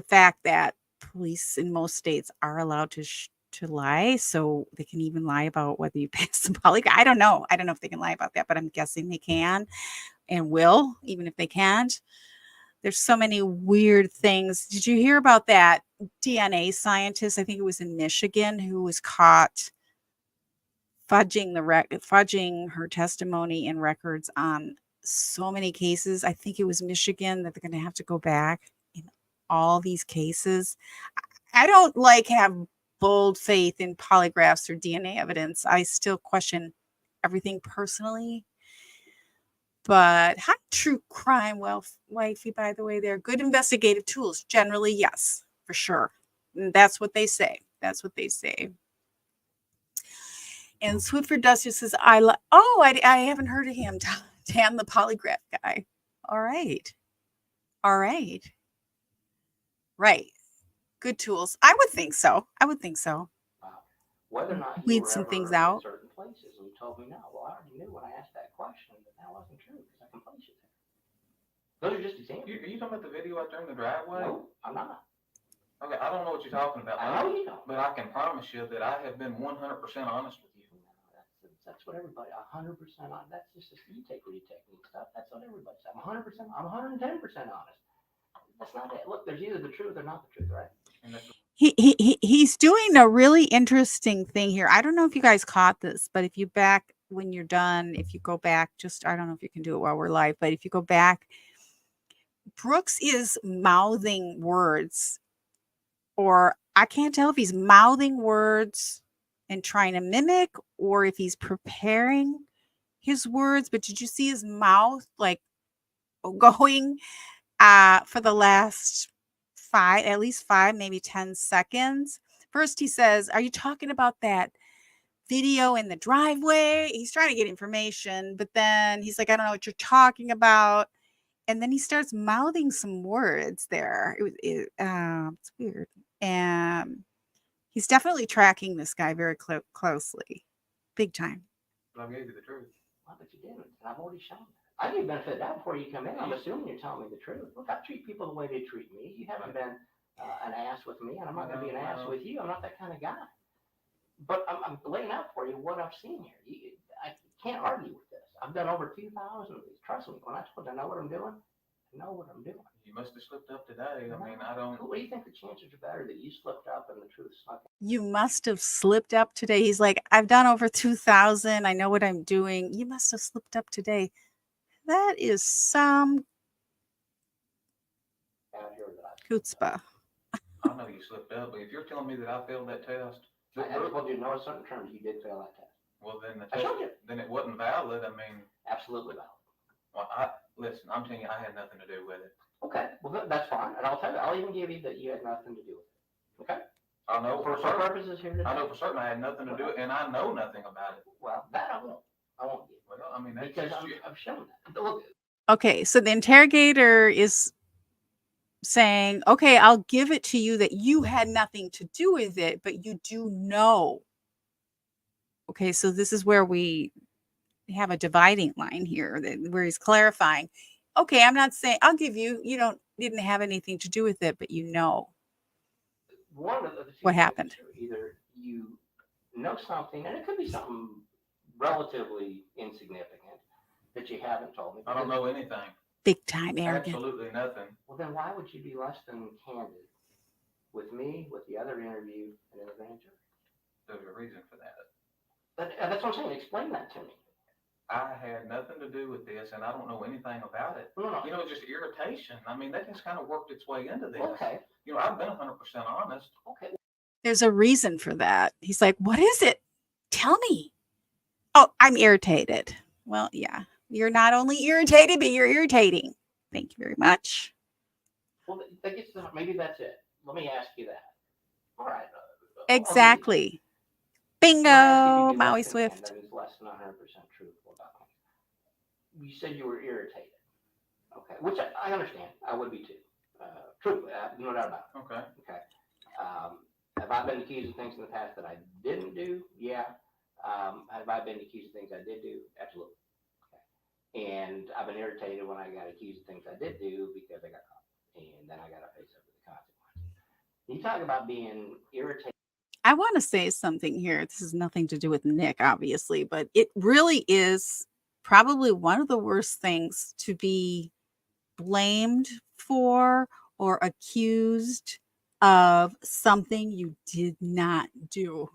fact that police in most states are allowed to lie, so they can even lie about whether you pass the polygraph. I don't know if they can lie about that, but I'm guessing they can and will, even if they can't. There's so many weird things. Did you hear about that DNA scientist? I think it was in Michigan, who was caught fudging her testimony and records on so many cases. I think it was Michigan that they're going to have to go back in all these cases. I don't have bold faith in polygraphs or DNA evidence. I still question everything personally. But hi, true crime wifey, by the way, they're good investigative tools. Generally, yes, for sure. And that's what they say. And Swiffer Duster says, I haven't heard of him. Dan, the polygraph guy. All right. Right. Good tools. I would think so. Whether or not you weed were some ever things at out. certain places, and you told me no. Well, I already knew when I asked that question that wasn't true because I can place you there. Those are just examples. Are you talking about the video out there in the driveway? No, I'm not. Okay, I don't know what you're talking about. I know you don't. But I can promise you that I have been 100% honest with you. That's what everybody, 100% honest. That's just you take technique stuff. That's what everybody says. I'm 100%. I'm 110% honest. That's not it. Look, there's either the truth or not the truth, right? He's doing a really interesting thing here. I don't know if you guys caught this, but if you when you're done, if you go back, I don't know if you can do it while we're live, but if you go back, Brooks is mouthing words, or I can't tell if he's mouthing words and trying to mimic or if he's preparing his words. But did you see his mouth going for the last at least 5, maybe 10 seconds? First he says, are you talking about that video in the driveway? He's trying to get information, but then he's like, I don't know what you're talking about. And then he starts mouthing some words there. It's weird. And he's definitely tracking this guy very closely. Big time. I gave you the truth. Well, but you didn't. I've already shown that. I give you benefit of that before you come in. I'm assuming you're telling me the truth. Look, I treat people the way they treat me. You haven't been an ass with me, and I'm not going to be an ass with you. I'm not that kind of guy. But I'm laying out for you what I've seen here. I can't argue with this. I've done over 2,000 of these. Trust me, when I told you I know what I'm doing, I know what I'm doing. You must have slipped up today. I mean, I don't. What do you think the chances are better that you slipped up and the truth snuck in? You must have slipped up today. He's like, I've done over 2,000. I know what I'm doing. You must have slipped up today. That is some chutzpah. I know you slipped up, but if you're telling me that I failed that test, I told you in no certain terms you did fail that test. Well, then I showed you. Then it wasn't valid. I mean, absolutely valid. Well, listen. I'm telling you, I had nothing to do with it. Okay, well that's fine, and I'll tell you. I'll even give you that you had nothing to do with it. Okay. I know for certain purposes here today. I know for certain I had nothing to do with it, and I know nothing about it. Well, that I won't. I won't give. Well, I mean, that's because I've shown that. Look. Okay, so the interrogator is saying, okay, I'll give it to you that you had nothing to do with it, but you do know. Okay, so this is where we have a dividing line here where he's clarifying. Okay, I'm not saying I'll give you didn't have anything to do with it, but you know. One of the what happened. Either you know something, and it could be something relatively insignificant that you haven't told me. I don't know anything. big time arrogant. Absolutely nothing. Well, then why would you be less than candid with me, with the other interview, and in the grand jury? There's a reason for that. That's what I'm saying. Explain that to me. I had nothing to do with this, and I don't know anything about it. No. You know, just irritation. I mean, that just kind of worked its way into this. Okay. You know, I've been 100% honest. Okay. There's a reason for that. He's like, what is it? Tell me. Oh, I'm irritated. Well, yeah. You're not only irritated, but you're irritating. Thank you very much. Well, that gets to, maybe that's it. Let me ask you that. All right. Exactly. Bingo, Maui Swift. That is less than 100% truthful about me. You said you were irritated. Okay. Which I understand. I would be too. Truthfully, no doubt about it. Okay. Okay. Have I been accused of things in the past that I didn't do? Yeah. Have I been accused of things I did do? Absolutely. Okay. And I've been irritated when I got accused of things I did do because I got caught. And then I got to face up with the consequences. You talk about being irritated. I want to say something here. This has nothing to do with Nick, obviously, but it really is probably one of the worst things to be blamed for or accused of something you did not do.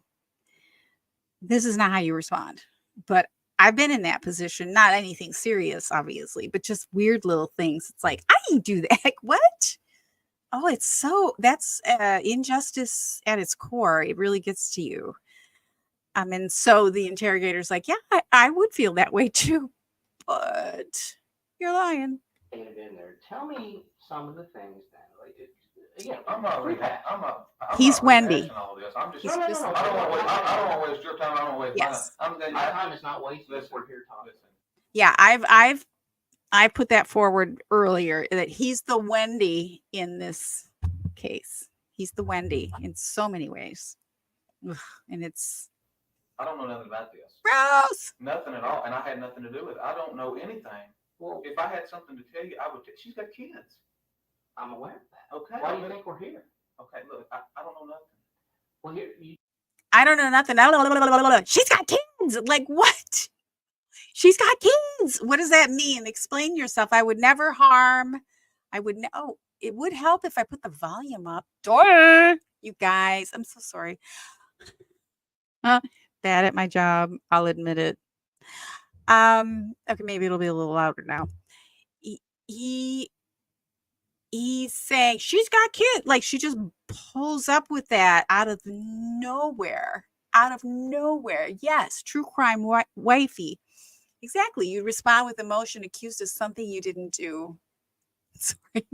This is not how you respond. But I've been in that position, not anything serious, obviously, but just weird little things. It's like, I didn't do that. Like, what? Oh, that's injustice at its core. It really gets to you. And so the interrogator's like, yeah, I would feel that way too, but you're lying. In there. Tell me some of the things then. Like, again, I'm not. He's not Wendy. All this. I'm just. He's no. just. I don't want to waste your time. I don't want to waste Yes. mine. My time is not wasted. Listen, We're here talking. Listen. Yeah, I put that forward earlier that he's the Wendy in this case. He's the Wendy in so many ways. Ugh, and it's I don't know nothing about this. gross. Nothing at all, and I had nothing to do with it. I don't know anything. Well, if I had something to tell you, I would. She's got kids. I'm aware of that. Okay. Why do you think we're here? Okay, look, I don't know nothing. Well, I don't know nothing. She's got kids. Like what? She's got kids. What does that mean? Explain yourself. I would never harm. Oh, it would help if I put the volume up. Duh. You guys, I'm so sorry. Bad at my job. I'll admit it. Okay, maybe it'll be a little louder now. He's saying she's got kids. Like she just pulls up with that out of nowhere. Out of nowhere. Yes, true crime wifey. Exactly. You respond with emotion, accused of something you didn't do. Sorry.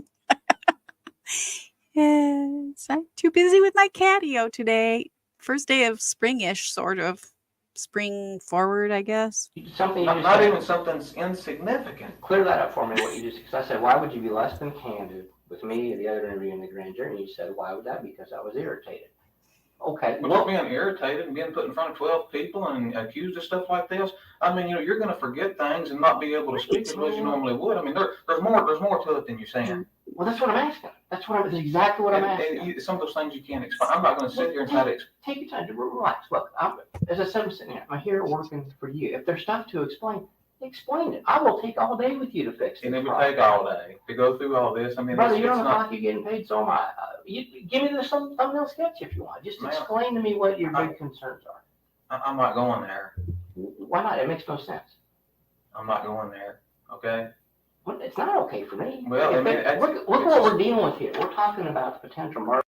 Yes, I'm too busy with my catio today. First day of springish, sort of. Spring forward, I guess. Something not even something insignificant. Clear that up for me, what you just, because I said, why would you be less than candid with me or the other interview in the grand jury? And you said, why would that be? Because I was irritated. Okay. Well, being irritated and being put in front of 12 people and accused of stuff like this, I mean, you're going to forget things and not be able to speak as well as you normally would. I mean, there's more to it than you're saying. Well, that's what I'm asking. That's exactly what I'm asking. And some of those things you can't explain. I'm not going to sit here and try to explain. Take your time to relax. Look, as I said, I'm sitting here. I'm here working for you. If there's stuff to explain it. I will take all day with you to fix it. And it would take all day to go through all this. I mean, brother, you're on the clock. You're getting paid, so am I. Give me the thumbnail sketch if you want. Just explain to me what your big concerns are. I'm not going there. Why not? It makes no sense. I'm not going there. Okay. Well, it's not okay for me. Well, I mean, look what we're dealing with here. We're talking about the potential murder.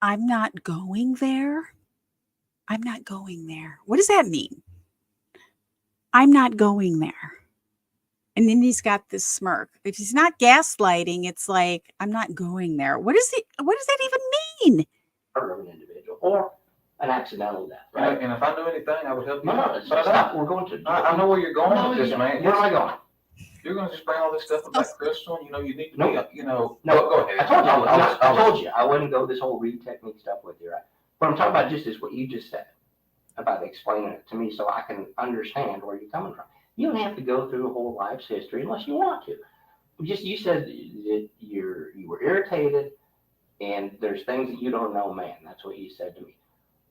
I'm not going there. I'm not going there. What does that mean? I'm not going there. And then he's got this smirk. If he's not gaslighting, it's like, I'm not going there. What does that even mean? Murder of an individual or an accidental death, right? And if I knew anything, I would help you. No, stop. We're going to. I know where you're going with this, man. Where am I going? You're going to just bring all this stuff about Crystal, and you need to be, No, go ahead. I told you I wouldn't go this whole read technique stuff with you, right? What I'm talking about just is what you just said about explaining it to me so I can understand where you're coming from. You don't have to go through a whole life's history unless you want to. You said that you were irritated and there's things that you don't know, man. That's what you said to me.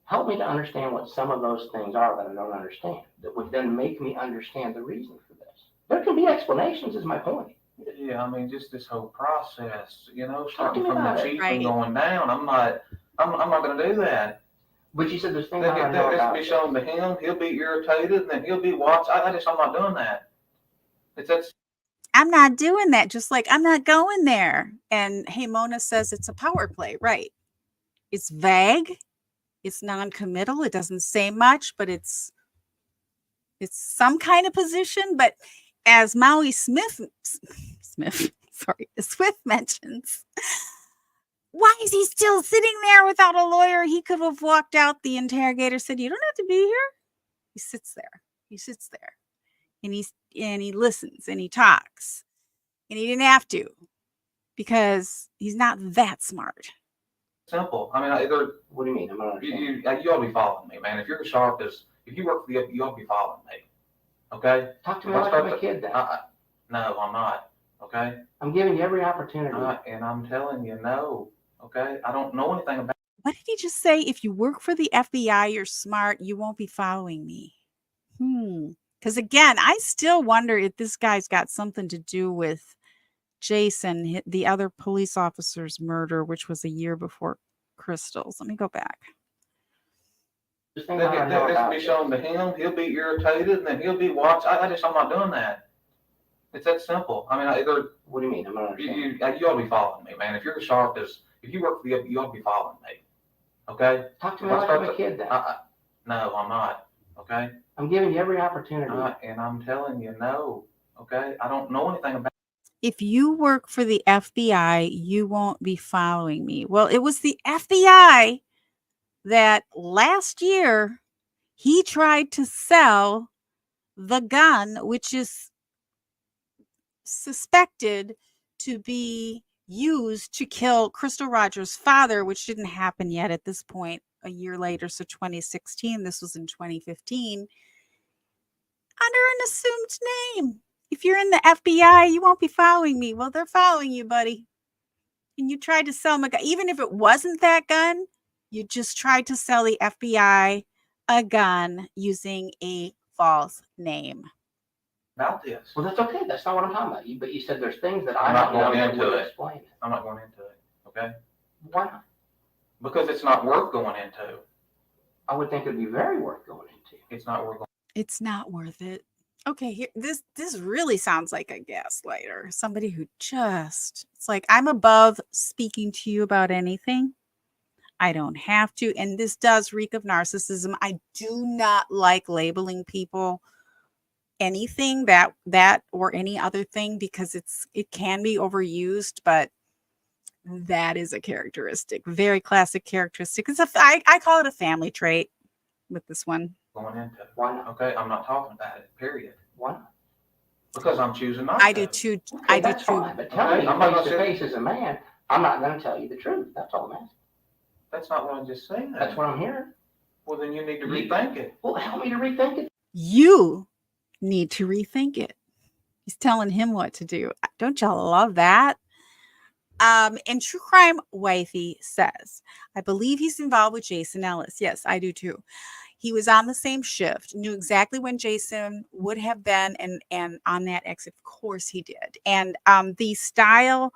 Help me to understand what some of those things are that I don't understand. That would then make me understand the reason for this. There can be explanations, is my point. Yeah, I mean, just this whole process, Talk to starting me from the about it. chief Right. and going down. I'm not gonna do that. But you said there's things I don't know This will about be this. shown to him. He'll be irritated, and then he'll be watching. I'm not doing that. That's I'm not doing that. Just like I'm not going there. And hey, Mona says it's a power play. Right. It's vague. It's non-committal. It doesn't say much, but it's some kind of position. But as Maui Swift mentions, why is he still sitting there without a lawyer? He could have walked out. The interrogator said, "You don't have to be here." He sits there. He sits there, and he listens and he talks, and he didn't have to because he's not that smart. simple. I mean, either What do you mean? I'm not understanding. you ought to be following me, man. If you're as sharp as if you work for the, you ought to be following me. Okay? Talk to me If I like start I'm a to- kid then. No, I'm not. Okay? I'm giving you every opportunity. And I'm telling you, no. Okay? I don't know anything about. What did he just say? If you work for the FBI, you're smart. You won't be following me. Because again, I still wonder if this guy's got something to do with Jason, the other police officer's murder, which was a year before Crystal's. Let me go back. There's things I don't know This will about be this. shown to him. He'll be irritated, and then he'll be watching. I'm not doing that. It's that simple. I mean, either What do you mean? I'm not understanding. you ought to be following me, man. If you're as sharp as if you work for the, you ought to be following me. Okay? Talk to me If I like start I'm a to- kid then. No, I'm not. Okay? I'm giving you every opportunity. And I'm telling you, no. Okay? I don't know anything about. If you work for the FBI, you won't be following me. Well, it was the FBI that last year he tried to sell the gun, which is suspected to be used to kill Crystal Rogers' father, which didn't happen yet at this point, a year later. So 2016, this was in 2015, under an assumed name. If you're in the FBI, you won't be following me. Well, they're following you, buddy. And you tried to sell them a gun. Even if it wasn't that gun, you just tried to sell the FBI a gun using a false name. About this. Well, that's okay. That's not what I'm talking about. But you said there's things that I'm I not don't know going that into would it. explain it. I'm not going into it. Okay? Why not? Because it's not worth going into. I would think it'd be very worth going into. It's not worth going. It's not worth it. Okay, here this really sounds like a gaslighter. Somebody who just it's like I'm above speaking to you about anything. I don't have to. And this does reek of narcissism. I do not like labeling people anything that or any other thing because it can be overused, but that is a characteristic, very classic characteristic. I call it a family trait with this one. Going into. Why not? Okay? I'm not talking about it. Period. Why not? Because I'm choosing not I to. do too. Okay, I do that's too. fine. But tell Okay, me I'm not face to gonna face as a man, I'm not going to tell you the truth. That's all I'm asking. That's not what I just said. That's what I'm hearing. Well, then you need to rethink it. Well, help me to rethink it. You need to rethink it. He's telling him what to do. Don't y'all love that? And True Crime Wifey says, I believe he's involved with Jason Ellis. Yes, I do too. He was on the same shift, knew exactly when Jason would have been and on that exit. Of course he did. And the style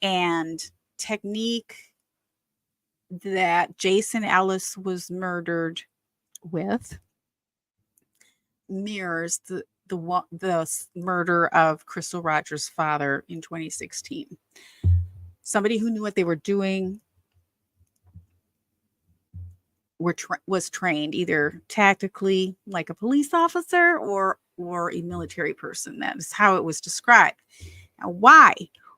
and technique that Jason Ellis was murdered with mirrors the murder of Crystal Rogers' father in 2016. Somebody who knew what they were doing, was trained either tactically like a police officer or a military person. That is how it was described. Now, why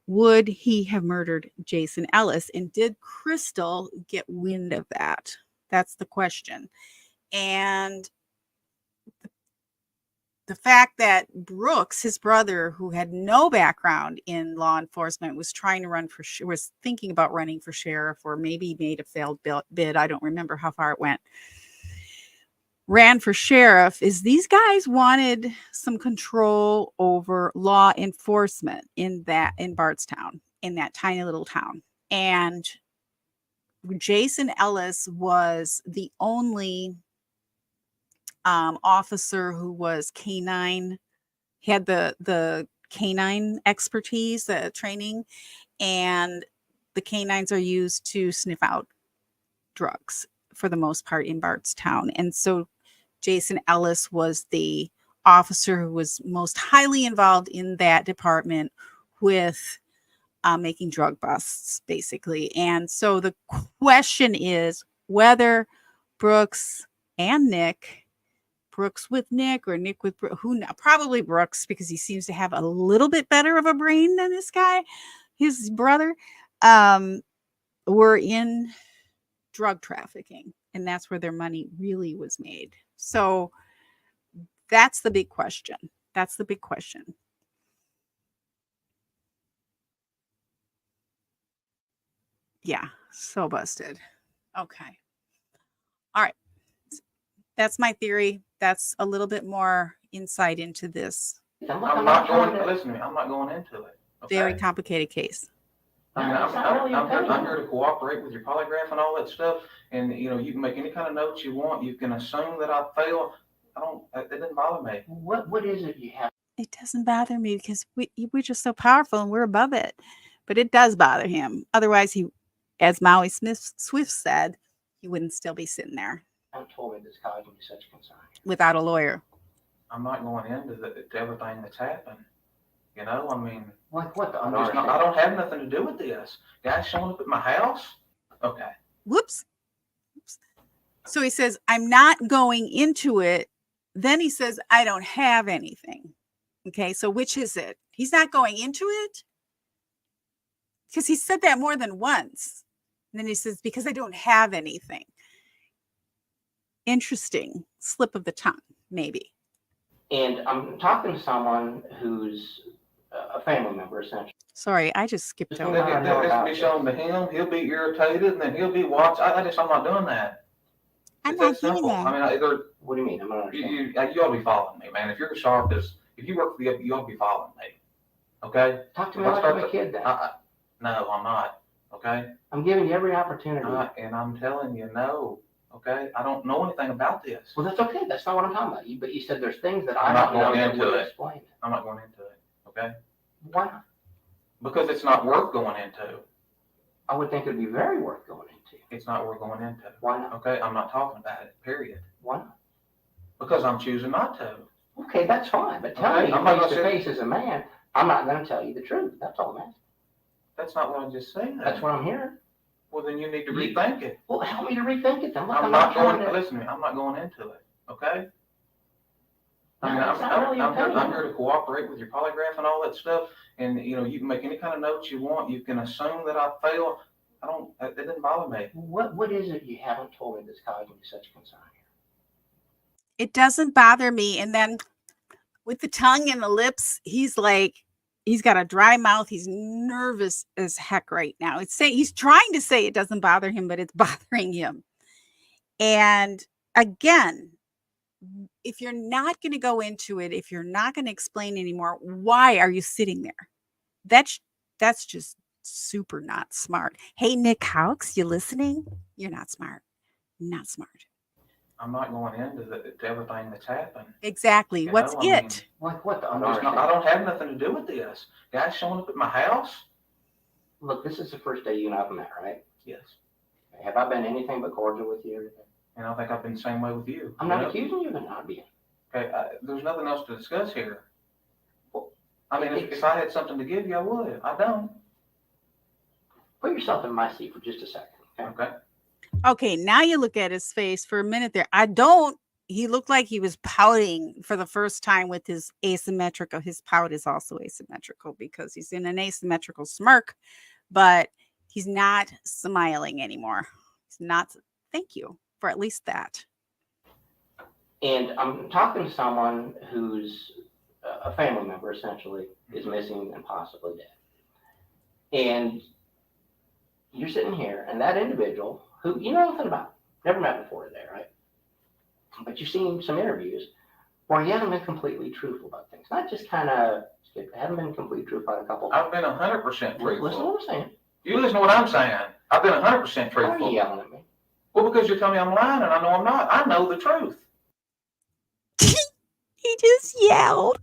would he have murdered Jason Ellis? And did Crystal get wind of that? That's the question. And the fact that Brooks, his brother, who had no background in law enforcement, was trying to was thinking about running for sheriff, or maybe made a failed bid. I don't remember how far it went. Ran for sheriff is these guys wanted some control over law enforcement in Bardstown, in that tiny little town. And Jason Ellis was the only officer who was canine, had the canine expertise, training, and the canines are used to sniff out drugs for the most part in Bardstown. And so Jason Ellis was the officer who was most highly involved in that department with making drug busts, basically. And so the question is whether Brooks and Nick, Brooks with Nick or Nick with Brooks, probably Brooks, because he seems to have a little bit better of a brain than this guy, his brother, were in drug trafficking. And that's where their money really was made. So that's the big question. That's the big question. Yeah, so busted. Okay. All right. That's my theory. That's a little bit more insight into this I'm not going to listen to me. I'm not going into it. Okay? very complicated case. I mean, I'm here to cooperate with your polygraph and all that stuff. And, you know, you can make any kind of notes you want. You can assume that I fail. It doesn't bother me. What is it you have? It doesn't bother me because we're just so powerful and we're above it. But it does bother him. Otherwise, he, as Maui Swift said, he wouldn't still be sitting there. Haven't told me this causing me such concern. Without a lawyer. I'm not going into everything that's happened. You know, I mean, like what? I don't have nothing to do with this. Guys showing up at my house. Okay. Whoops. So he says, I'm not going into it. Then he says, I don't have anything. Okay. So which is it? He's not going into it? Because he said that more than once. And then he says, because I don't have anything. Interesting slip of the tongue, maybe. And I'm talking to someone who's a family member, essentially. Sorry, I just skipped over. This be shown to him. He'll be irritated, and then he'll be watching. I'm not doing that. I'm not doing that. I mean, what do you mean? I'm not understanding. You ought to be following me, man. If you're as sharp as, if you work for the, you ought to be following me. Okay? Talk to me like I'm a kid then. No, I'm not. Okay? I'm giving you every opportunity. And I'm telling you, no. Okay? I don't know anything about this. Well, that's okay. That's not what I'm talking about. But you said there's things that I'm not going into it. Explain. I'm not going into it. Okay? Why not? Because it's not worth going into. I would think it'd be very worth going into. It's not worth going into. Why not? Okay? I'm not talking about it, period. Why not? Because I'm choosing not to. Okay, that's fine. But tell me face to face as a man, I'm not going to tell you the truth. That's all I'm asking. That's not what I just said. That's what I'm hearing. Well, then you need to rethink it. Well, help me to rethink it then. Look, I'm not going to listen to me. I'm not going into it. Okay? I mean, I'm here to cooperate with your polygraph and all that stuff. And, you know, you can make any kind of notes you want. You can assume that I fail. It didn't bother me. What is it you haven't told me that's causing you such concern here? It doesn't bother me. And then with the tongue and the lips, he's like, he's got a dry mouth. He's nervous as heck right now. He's trying to say it doesn't bother him, but it's bothering him. And again, if you're not going to go into it, if you're not going to explain anymore, why are you sitting there? That's just super not smart. Hey, Nick Houck, you listening? You're not smart. Not smart. I'm not going into everything that's happened. Exactly. What's it? Like what? I don't have nothing to do with this. Guys showing up at my house. Look, this is the first day you and I've met, right? Yes. Have I been anything but cordial with you? And I think I've been the same way with you. I'm not accusing you of not being. Okay, there's nothing else to discuss here. Well, I mean, if I had something to give you, I would. I don't. Put yourself in my seat for just a second. Okay. Okay, now you look at his face for a minute there. He looked like he was pouting for the first time with his asymmetrical. His pout is also asymmetrical because he's in an asymmetrical smirk, but he's not smiling anymore. He's not. Thank you for at least that. And I'm talking to someone who's a family member, essentially, is missing and possibly dead. And you're sitting here, and that individual, who you know nothing about, never met before today, right? But you've seen some interviews where he hasn't been completely truthful about things. Not just kind of, haven't been completely truthful about a couple. I've been 100% truthful. Listen to what I'm saying. You listen to what I'm saying. I've been 100% truthful. Why are you yelling at me? Well, because you're telling me I'm lying, and I know I'm not. I know the truth. He just yelled.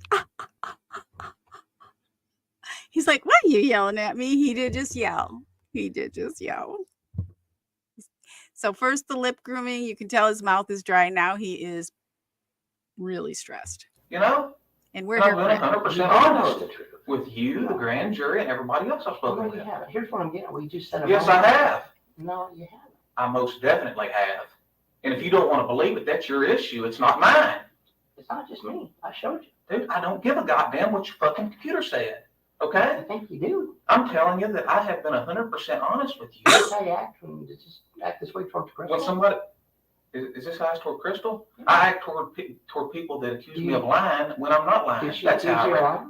He's like, why are you yelling at me? He did just yell. So first the lip grooming, you can tell his mouth is dry. Now he is really stressed. You know? And we're And here I'm for being that. 100% honest with you, the grand jury, and everybody else I've spoken No, with. you haven't. Here's what I'm getting. We just said. Yes, I have. No, you haven't. I most definitely have. And if you don't want to believe it, that's your issue. It's not mine. It's not just me. I showed you. Dude, I don't give a goddamn what your fucking computer said. Okay? I think you do. I'm telling you that I have been 100% honest with you. That's how you act when you just act this way towards Crystal. When somebody, is this how I act toward Crystal? I act toward people that accuse me of lying when I'm not lying. That's how I act.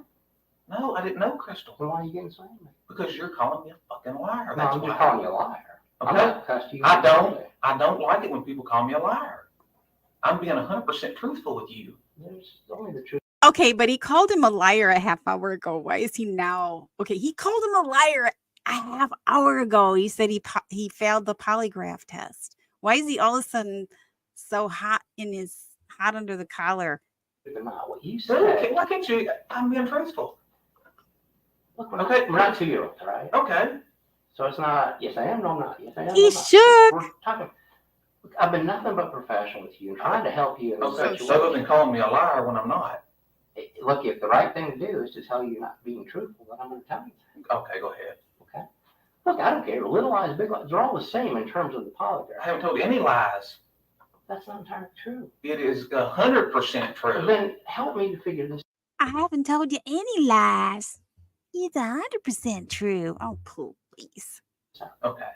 No, I didn't know Crystal. Then why are you getting slammed? Because you're calling me a fucking liar. No, That's I'm why. just calling you a liar. Okay? I don't like it when people call me a liar. I'm being 100% truthful with you. There's only the truth. Okay, but he called him a liar a half hour ago. Why is he now? Okay, he called him a liar a half hour ago. He said he failed the polygraph test. Why is he all of a sudden so hot under the collar? Not what you said. Why can't you? I'm being truthful. Look, we're not 2-year-olds, all right? Okay. So it's not, yes, I am, no, I'm not. Yes, I am. He should. We're talking. Look, I've been nothing but professional with you and trying to help you in this Okay, situation. so other than calling me a liar when I'm not. Look, if the right thing to do is to tell you you're not being truthful, then I'm going to tell you. Okay, go ahead. Okay. Look, I don't care. Little lies, big lies, they're all the same in terms of the polygraph. I haven't told you any lies. That's not entirely true. It is 100% true. Well, then help me to figure this. I haven't told you any lies. It's 100% true. Oh, please. Okay.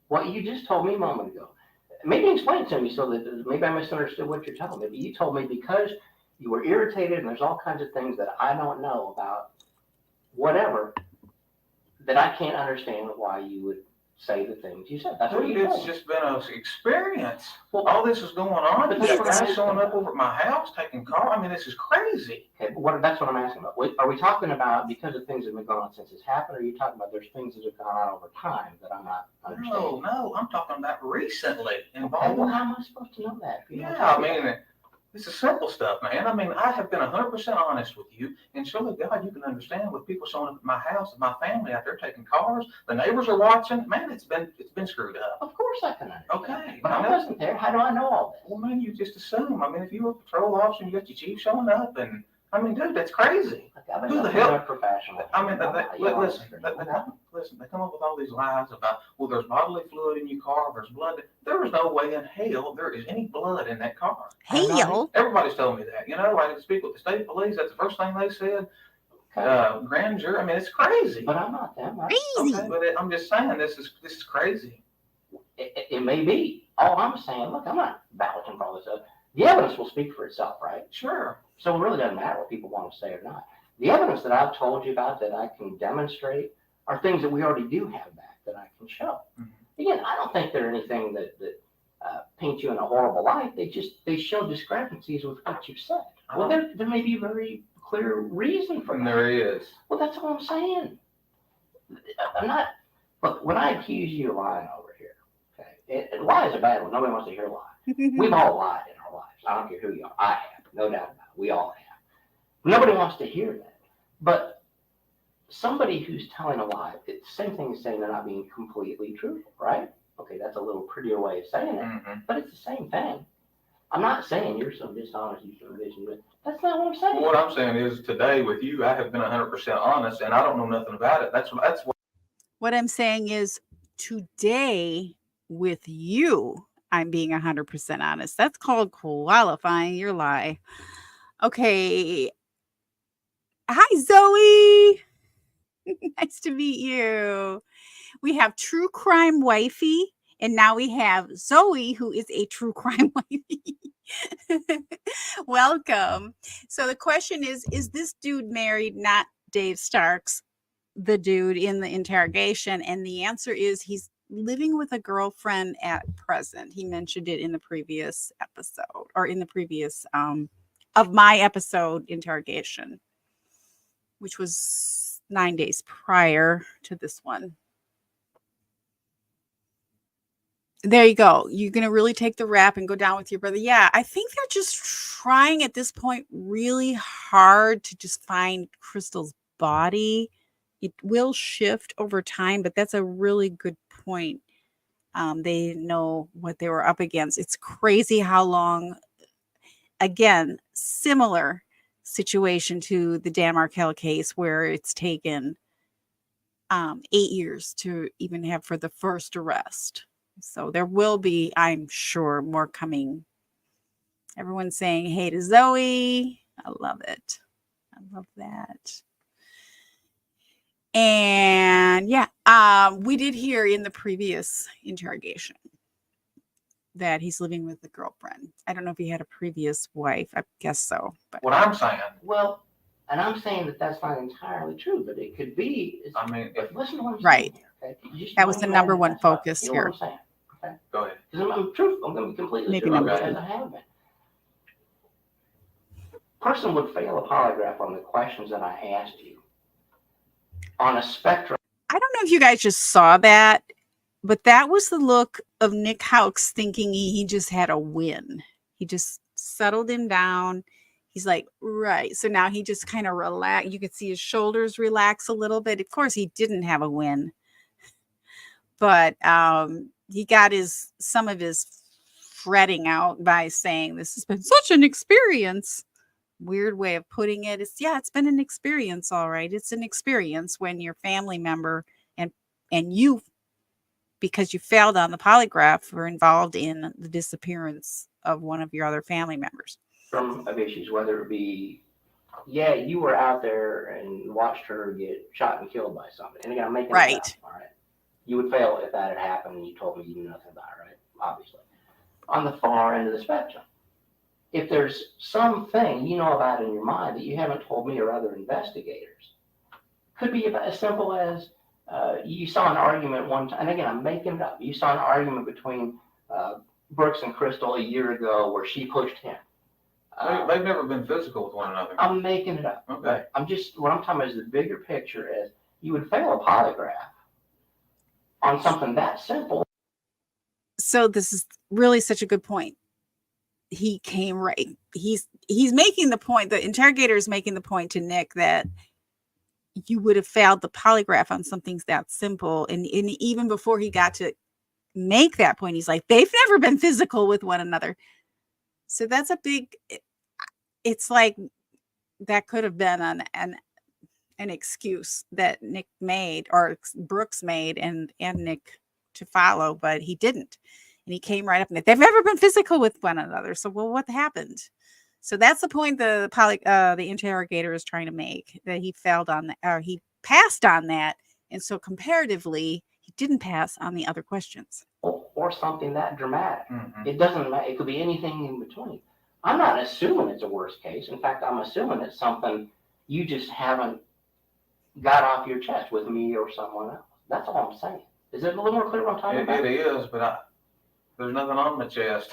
What you just told me a moment ago. Maybe explain it to me so that maybe I misunderstood what you're telling me. But you told me because you were irritated and there's all kinds of things that I don't know about, whatever, that I can't understand why you would say the things you said. That's what you told me. It's just been an experience. Well, all this is going on. But You got that's guys what showing up over at my house taking calls. I mean, this is crazy. Okay, but that's what I'm asking about. Are we talking about because of things that have been going on since this happened, or are you talking about there's things that have gone on over time that I'm not understanding? No, I'm talking about recently. Okay, well, how am I supposed to know that? Yeah, I mean, this is simple stuff, man. I mean, I have been 100% honest with you, and surely, God, you can understand with people showing up at my house and my family out there taking cars. The neighbors are watching. Man, it's been screwed up. Of course I can understand. Okay. But I wasn't there. How do I know all this? Well, man, you just assume. I mean, if you were a patrol officer and you got your chief showing up, and I mean, dude, that's crazy. Who the hell? Professional. I mean, listen. They come up with all these lies about, well, there's bodily fluid in your car, there's blood. There is no way in hell there is any blood in that car. Hell? Everybody's told me that. You know, I speak with the state police. That's the first thing they said. Okay. Grand jury. I mean, it's crazy. But I'm not them. Right? Crazy. Okay, but I'm just saying, this is crazy. It may be. All I'm saying, look, I'm not vouching for all this stuff. The evidence will speak for itself, right? Sure. So it really doesn't matter what people want to say or not. The evidence that I've told you about that I can demonstrate are things that we already do have back that I can show. Mm-hmm. Again, I don't think they're anything that paint you in a horrible light. They show discrepancies with what you've said. Well, there may be a very clear reason for that. There is. Well, that's all I'm saying. I'm not. Look, when I accuse you of lying over here, okay, and lie is a bad one. Nobody wants to hear a lie. We've all lied in our lives. I don't care who you are. I have, no doubt about it. We all have. Nobody wants to hear that. But somebody who's telling a lie, it's the same thing as saying they're not being completely truthful, right? Okay, that's a little prettier way of saying it, but it's the same thing. I'm not saying you're so dishonest, you're so this. That's not what I'm saying. What I'm saying is today with you, I have been 100% honest, and I don't know nothing about it. That's what I'm saying is today with you, I'm being 100% honest. That's called qualifying your lie. Okay. Hi, Zoe. Nice to meet you. We have True Crime Wifey, and now we have Zoe, who is a True Crime Wifey. Welcome. So the question is this dude married? Not Dave Starks, the dude in the interrogation. And the answer is he's living with a girlfriend at present. He mentioned it in the previous episode, or in the previous of my episode interrogation, which was 9 days prior to this one. There you go. You're going to really take the rap and go down with your brother. Yeah, I think they're just trying at this point really hard to just find Crystal's body it will shift over time, but that's a really good point. They know what they were up against. It's crazy how long, again, similar situation to the Dan Markel case where it's taken 8 years to even have for the first arrest. So there will be, I'm sure, more coming. Everyone's saying hey to Zoe. I love it. I love that. And yeah, we did hear in the previous interrogation that he's living with a girlfriend. I don't know if he had a previous wife. I guess so. But What I'm saying, Well, and I'm saying that that's not entirely true, but it could be. I mean, But listen to what I'm Right. saying here, okay? You just that was don't the even number add one that stuff. focus You know here. what I'm saying? Okay. go ahead. Because I'm truthful. I'm going to be completely Maybe truthful, number as two. I have been. Person would fail a polygraph on the questions that I asked you on a spectrum. I don't know if you guys just saw that, but that was the look of Nick Houck's thinking he just had a win. He just settled him down. He's like, right. So now he just kind of relaxed. You could see his shoulders relax a little bit. Of course, he didn't have a win, but he got some of his fretting out by saying, this has been such an experience. Weird way of putting it. It's been an experience, all right. It's an experience when your family member and you, because you failed on the polygraph, were involved in the disappearance of one of your other family members. Of issues, whether it be, yeah, you were out there and watched her get shot and killed by somebody. And again, I'm making it up, all right? You would fail if that had happened and you told me you knew nothing about it, right? Obviously. On the far end of the spectrum, if there's something you know about in your mind that you haven't told me or other investigators, could be about as simple as you saw an argument one time, and again, I'm making it up. You saw an argument between Brooks and Crystal a year ago where she pushed him. They've never been physical with one another. I'm making it up. Okay. Right? What I'm talking about is the bigger picture is you would fail a polygraph on something that simple. So this is really such a good point. He came right. He's making the point, the interrogator is making the point to Nick that you would have failed the polygraph on something that simple. And even before he got to make that point, he's like, they've never been physical with one another. So that's a big, it's like that could have been an excuse that Nick made or Brooks made and Nick to follow, but he didn't. And he came right up and they've never been physical with one another. So, well, what happened? So that's the point the interrogator is trying to make, that he failed on that, or he passed on that. And so comparatively, he didn't pass on the other questions. Or something that dramatic. Mm-hmm. It doesn't matter. It could be anything in between. I'm not assuming it's a worst case. In fact, I'm assuming it's something you just haven't got off your chest with me or someone else. That's all I'm saying. Is it a little more clear what I'm talking about? It is, but there's nothing on my chest.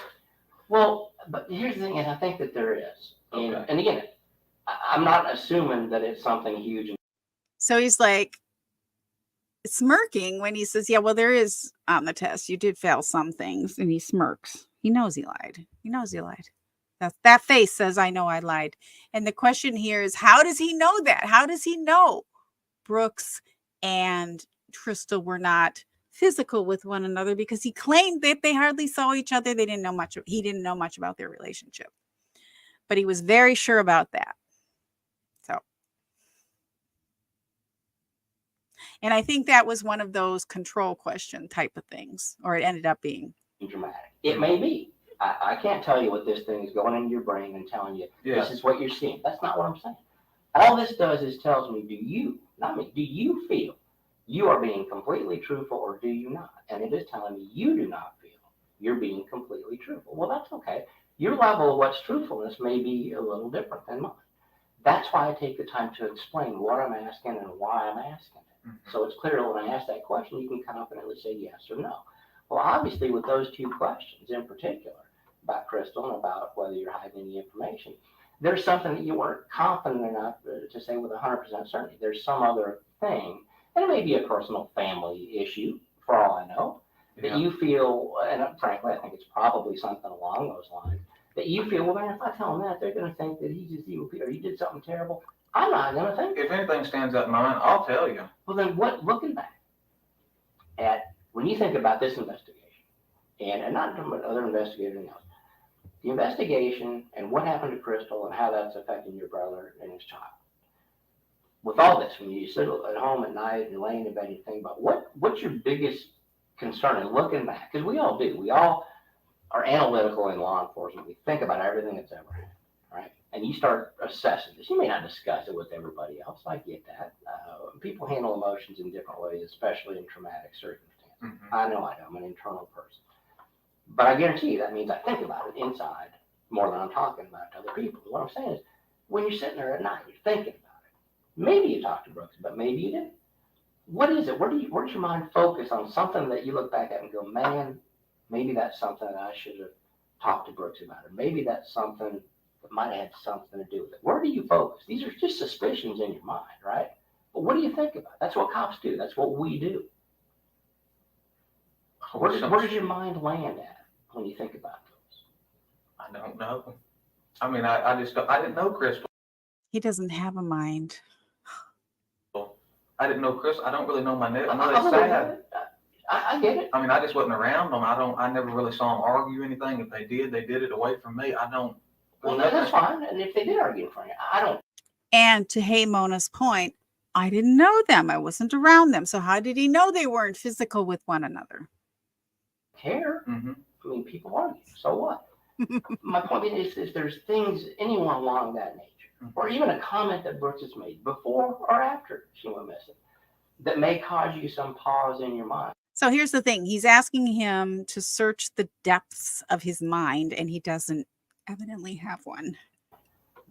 Well, but here's the thing, and I think that there is. Okay. And again, I'm not assuming that it's something huge. So he's like smirking when he says, yeah, well, there is on the test. You did fail some things. And he smirks. He knows he lied. He knows he lied. That face says, I know I lied. And the question here is, how does he know that? How does he know Brooks and Crystal were not physical with one another? Because he claimed that they hardly saw each other. He didn't know much about their relationship. But he was very sure about that. So. And I think that was one of those control question type of things, or it ended up being. Dramatic. It may be. I can't tell you what this thing is going into your brain and telling you this is what you're seeing. That's not what I'm saying. All this does is tells me, do you feel you are being completely truthful or do you not? And it is telling me you do not feel you're being completely truthful. Well, that's okay. Your level of what's truthfulness may be a little different than mine. That's why I take the time to explain what I'm asking and why I'm asking it. Mm-hmm. So it's clear when I ask that question, you can confidently say yes or no. Well, obviously, with those two questions in particular, about Crystal and about whether you're hiding any information, there's something that you weren't confident enough to say with 100% certainty. There's some other thing, and it may be a personal family issue, for all I know, that you feel, and frankly, I think it's probably something along those lines, that you feel, well, man, if I tell them that, they're going to think that he's just evil, or he did something terrible. I'm not going to think. If anything stands out in my mind, I'll tell you. Well, then what, looking back at, when you think about this investigation, and not from other investigators and else, the investigation and what happened to Crystal and how that's affecting your brother and his child. With all this, when you sit at home at night and you're laying in bed and you think about what's your biggest concern, and looking back, because we all do. We all are analytical in law enforcement. We think about everything that's ever happened, right? And you start assessing this. You may not discuss it with everybody else. I get that. People handle emotions in different ways, especially in traumatic circumstances. Mm-hmm. I know I do. I'm an internal person. But I guarantee you that means I think about it inside more than I'm talking about to other people. What I'm saying is, when you're sitting there at night, you're thinking about it. Maybe you talked to Brooks, but maybe you didn't. What is it? Where's your mind focus on something that you look back at and go, man, maybe that's something that I should have talked to Brooks about, or maybe that's something that might have had something to do with it. Where do you focus? These are just suspicions in your mind, right? But what do you think about? That's what cops do. That's what we do. Where does your mind land at when you think about those? I don't know. I mean, I just don't, I didn't know Crystal. He doesn't have a mind. I didn't know Crystal. I don't really know my nephew. I know that's sad. I get it. I mean, I just wasn't around them. I never really saw them argue anything. If they did it away from me. I don't. Well, that's fine. And if they did argue in front of you, I don't. And to Hey Mona's point, I didn't know them. I wasn't around them. So how did he know they weren't physical with one another? Care. Mm-hmm. I mean, people argue. So what? My point is there's things, anyone along that nature, or even a comment that Brooks has made before or after she went missing, that may cause you some pause in your mind. So here's the thing. He's asking him to search the depths of his mind, and he doesn't evidently have one.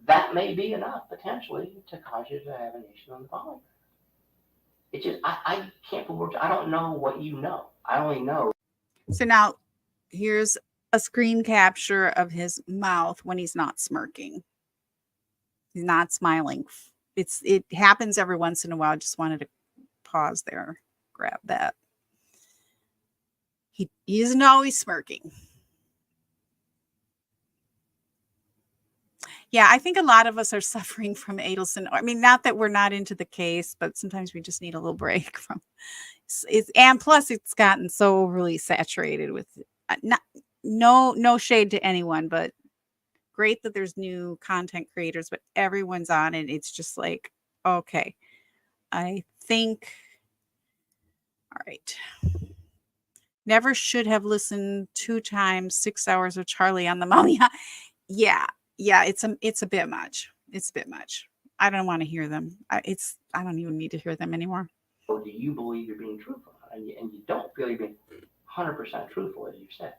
That may be enough, potentially, to cause you to have an issue on the polygraph. It's just, I can't put words. I don't know what you know. I only know. So now here's a screen capture of his mouth when he's not smirking. He's not smiling. It happens every once in a while. I just wanted to pause there, grab that. He isn't always smirking. Yeah, I think a lot of us are suffering from Adelson. I mean, not that we're not into the case, but sometimes we just need a little break from it. And plus, it's gotten so overly saturated with no shade to anyone, but great that there's new content creators, but everyone's on it. It's just like, okay, I think, all right. Never should have listened 2 times 6 hours of Charlie on the Mountain. Yeah, it's a bit much. It's a bit much. I don't want to hear them. I don't even need to hear them anymore. Or do you believe you're being truthful? And you don't feel you're being 100% truthful, as you said.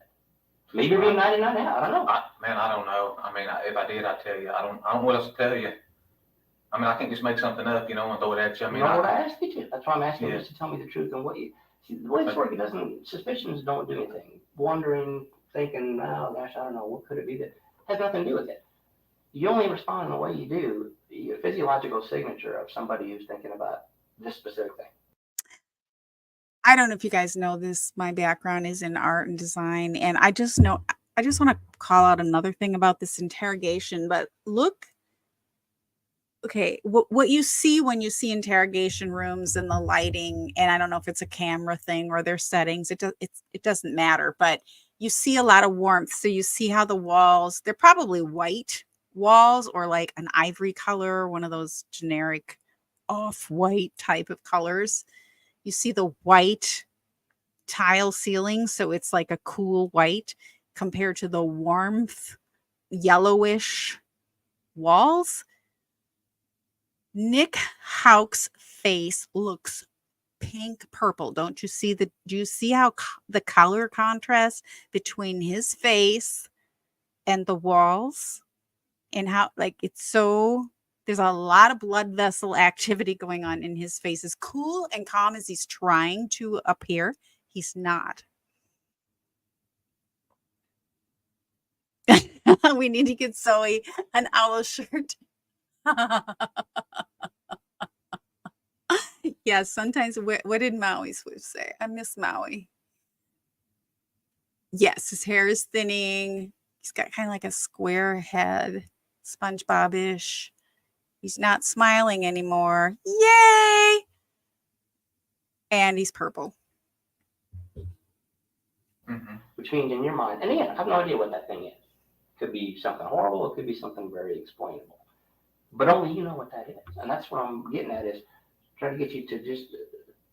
Maybe you're being 99 now. I don't know. I don't know. I mean, if I did, I'd tell you. I don't know what else to tell you. I mean, I can't just make something up, and throw it at you. I mean, you know what I asked you to. That's why I'm asking you just to tell me the truth and what you. See, the way this works, suspicions don't do anything. Wondering, thinking, oh gosh, I don't know, what could it be? That has nothing to do with it. You only respond in the way you do, the physiological signature of somebody who's thinking about this specific thing. I don't know if you guys know this. My background is in art and design, and I just want to call out another thing about this interrogation. But look, okay, what you see when you see interrogation rooms and the lighting, and I don't know if it's a camera thing or their settings. It doesn't matter, but you see a lot of warmth. So you see how the walls, they're probably white walls or like an ivory color, one of those generic off-white type of colors. You see the white tile ceiling, so it's like a cool white compared to the warmth yellowish walls. Nick Houck's face looks pink purple. Do you see how the color contrast between his face and the walls, and how there's a lot of blood vessel activity going on in his face. As cool and calm as he's trying to appear, he's not. We need to get Zoe an owl shirt. Yeah, sometimes, what did Maui Swift say? I miss Maui. Yes, his hair is thinning. He's got kind of like a square head, SpongeBob-ish. He's not smiling anymore. Yay! And he's purple. Mm-hmm. Which means in your mind, and again, I have no idea what that thing is. Could be something horrible. It could be something very explainable. But only you know what that is. And that's what I'm getting at, is trying to get you to just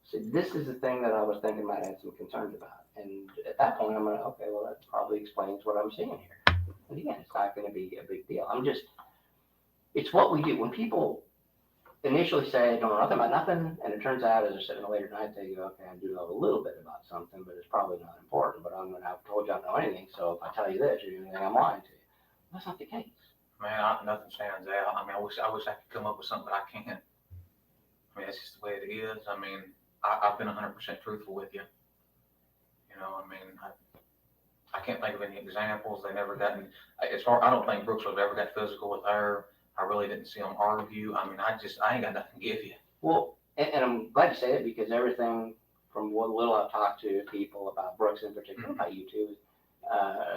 say, this is the thing that I was thinking about, had some concerns about. And at that point, I'm going to, okay, well, that probably explains what I'm seeing here. And again, it's not going to be a big deal. It's what we do. When people initially say, I don't know nothing about nothing, and it turns out as they're sitting later tonight, they go, okay, I do know a little bit about something, but it's probably not important. But I've told you I don't know anything, so if I tell you this, you're going to think I'm lying to you. That's not the case. Man, nothing stands out. I mean, I wish I could come up with something, but I can't. I mean, that's just the way it is. I mean, I've been 100% truthful with you. You know, I mean, I can't think of any examples. They never gotten, I don't think Brooks have ever got physical with her. I really didn't see them argue. I mean, I ain't got nothing to give you. Well, and I'm glad you say it, because everything from what little I've talked to people about Brooks in particular, about you too,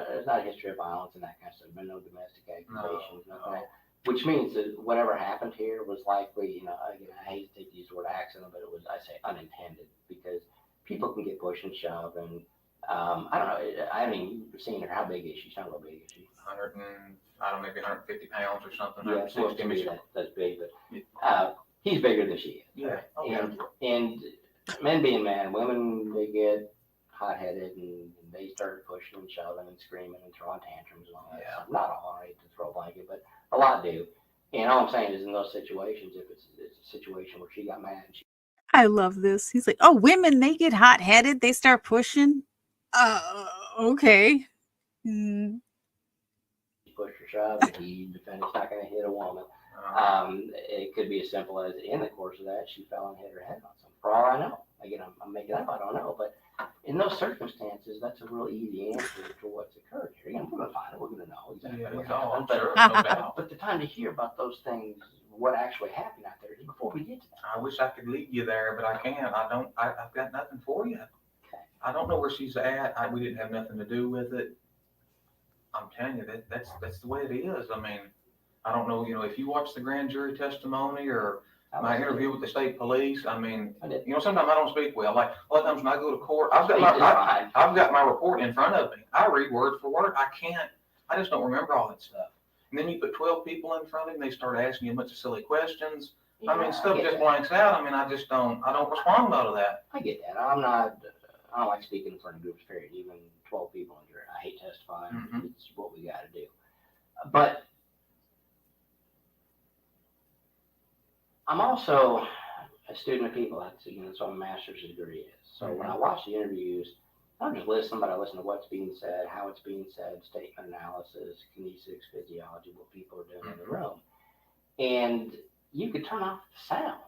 there's not a history of violence and that kind of stuff. Been no domestic accusations, nothing like that. Which means that whatever happened here was likely, you know, again, I hate to use the word accident, but it was, I say, unintended, because people can get pushed and shoved, and I don't know. I haven't even seen her. How big is she? She's not real big, is she? 100 and, I don't know, maybe 150 pounds or something. Yeah, so to me that's big, but he's bigger than she is. Yeah. Okay. And men being men, women, they get hot-headed and they start pushing and shoving and screaming and throwing tantrums and all that stuff. Not all, I hate to throw a blanket, but a lot do. And all I'm saying is, in those situations, if it's a situation where she got mad, I love this. He's like, oh, women, they get hot-headed. They start pushing. Okay. Mm. she pushed or shoved, and he defended he's not going to hit a woman. It could be as simple as, in the course of that, she fell and hit her head on something. For all I know. Again, I'm making up, I don't know. But in those circumstances, that's a real easy answer to what's occurred here. Again, we're going to find it. We're going to know exactly what happened. Sure, no doubt. But the time to hear about those things, what actually happened out there, before we get to that. I wish I could lead you there, but I can't. I've got nothing for you. Okay. I don't know where she's at. We didn't have nothing to do with it. I'm telling you, that's the way it is. I mean, I don't know, you know, if you watch the grand jury testimony or my interview with the state police, I mean, you know, sometimes I don't speak well. Like a lot of times when I go to court, I've got my report in front of me. I read word for word. I just don't remember all that stuff. And then you put 12 people in front of me, they start asking you a bunch of silly questions. Yeah, I mean, stuff just blanks out. I mean, I don't respond well to that. I get that. I don't like speaking in front of groups, period. Even 12 people in jury. I hate testifying. Mm-hmm. It's what we got to do. But I'm also a student of people. That's what my master's degree is. So when I watch the interviews, I don't just listen, but I listen to what's being said, how it's being said, statement analysis, kinesics, physiology, what people are doing in the room. And you could turn off the sound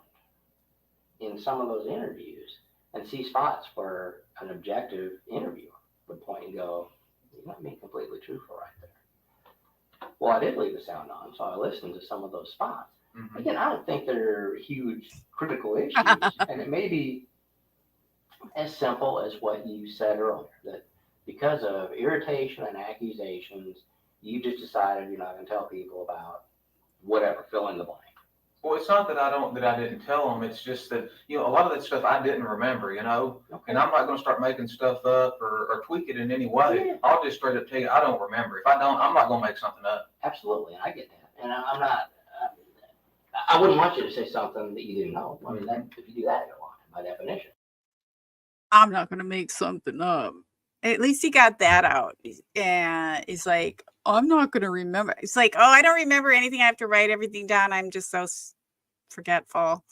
in some of those interviews and see spots where an objective interviewer would point and go, you're not being completely truthful right there. Well, I did leave the sound on, so I listened to some of those spots. Mm-hmm. Again, I don't think they're huge critical issues, and it may be as simple as what you said earlier, that because of irritation and accusations, you just decided you're not going to tell people about whatever, fill in the blank. Well, it's not that I didn't tell them. It's just that, you know, a lot of that stuff I didn't remember, you know, and I'm not going to start making stuff up or tweak it in any way. Yeah. I'll just straight up tell you, I don't remember. If I don't, I'm not going to make something up. Absolutely. I get that. And I'm not, I wouldn't want you to say something that you didn't know. I mean, if you do that, you're lying by definition. I'm not going to make something up. At least he got that out. And he's like, I'm not going to remember. It's like, oh, I don't remember anything. I have to write everything down. I'm just so forgetful.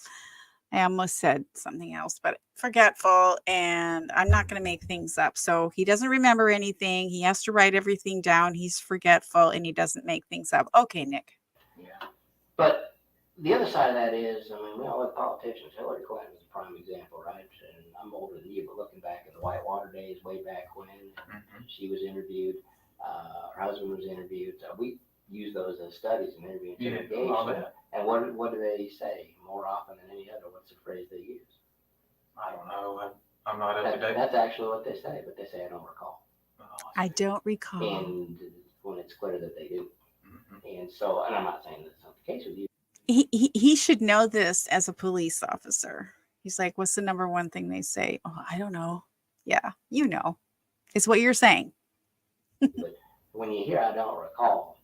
I almost said something else, but forgetful. And I'm not going to make things up. So he doesn't remember anything. He has to write everything down. He's forgetful and he doesn't make things up. Okay, Nick. Yeah. But the other side of that is, I mean, we all have politicians. Hillary Clinton is a prime example, right? And I'm older than you, but looking back at the Whitewater days, way back when she was interviewed, her husband was interviewed. So we use those as studies in interview interrogation. Yeah, and what do they say more often than any other? What's the phrase they use? I don't know. I'm not up to date. That's actually what they say, but they say I don't recall. I don't recall. And when it's clear that they do. Mm-hmm. And so, and I'm not saying that's not the case with you. he should know this as a police officer. He's like, what's the number one thing they say? Oh, I don't know. Yeah, you know. It's what you're saying. But when you hear I don't recall,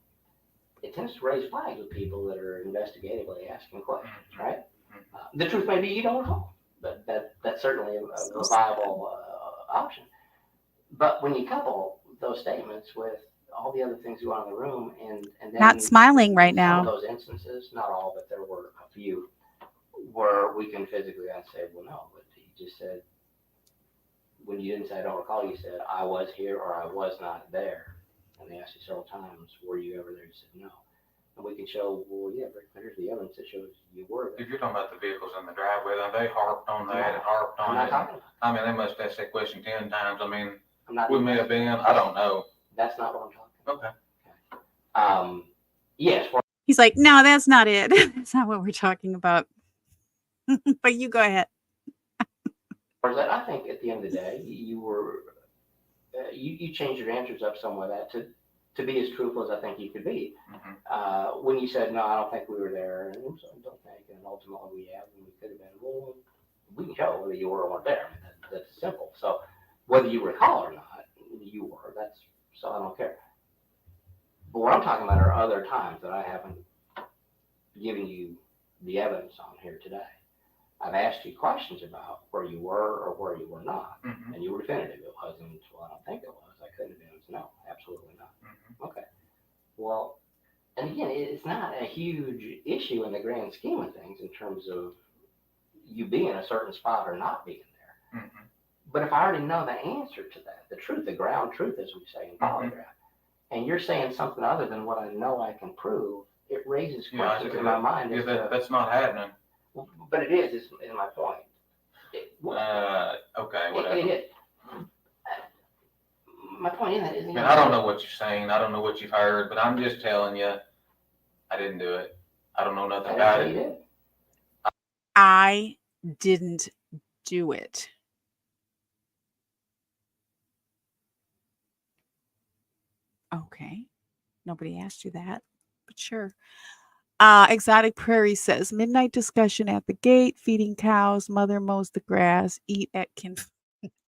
it tends to raise flags with people that are investigatively asking questions, right? The truth may be you don't recall, but that's certainly a viable option. But when you couple those statements with all the other things going on in the room, and then Not smiling right some of now. those instances, not all, but there were a few where we can physically say, well, no, but he just said, when you didn't say I don't recall, you said I was here or I was not there. And they asked you several times, were you ever there? You said no. And we can show, well, yeah, here's the evidence that shows you were there. If you're talking about the vehicles in the driveway, then they harped on that and harped I'm on not it. talking about I mean, they must ask that question 10 times. I mean, I'm not we may have been, I don't know. That's not what I'm talking about. Okay. Yes. He's like, no, that's not it. That's not what we're talking about. But you go ahead. For that, I think at the end of the day, you were you changed your answers up some of that to be as truthful as I think you could be. Mm-hmm. When you said no, I don't think we were there, and so I don't think, and ultimately we have, and we could have been. Well, we can show whether you were or weren't there. I mean, that's simple. So whether you recall or not, you were. That's so I don't care. But what I'm talking about are other times that I haven't given you the evidence on here today. I've asked you questions about where you were or where you were not, Mm-hmm. and you were definitive. It wasn't, well, I don't think it was. I couldn't have been. It was, no, absolutely not. Mm-hmm. Okay. Well, and again, it's not a huge issue in the grand scheme of things in terms of you being in a certain spot or not being there. Mm-hmm. But if I already know the answer to that, the truth, the ground truth, as we say in polygraph, and you're saying something other than what I know I can prove, it raises questions in my mind. That's not happening. But it is my point. Okay, whatever. It is. My point in that is, I mean, I don't know what you're saying. I don't know what you've heard, but I'm just telling you, I didn't do it. I don't know nothing about it. I didn't do it. Okay. Nobody asked you that, but sure. Exotic Prairie says midnight discussion at the gate, feeding cows, mother mows the grass, eat at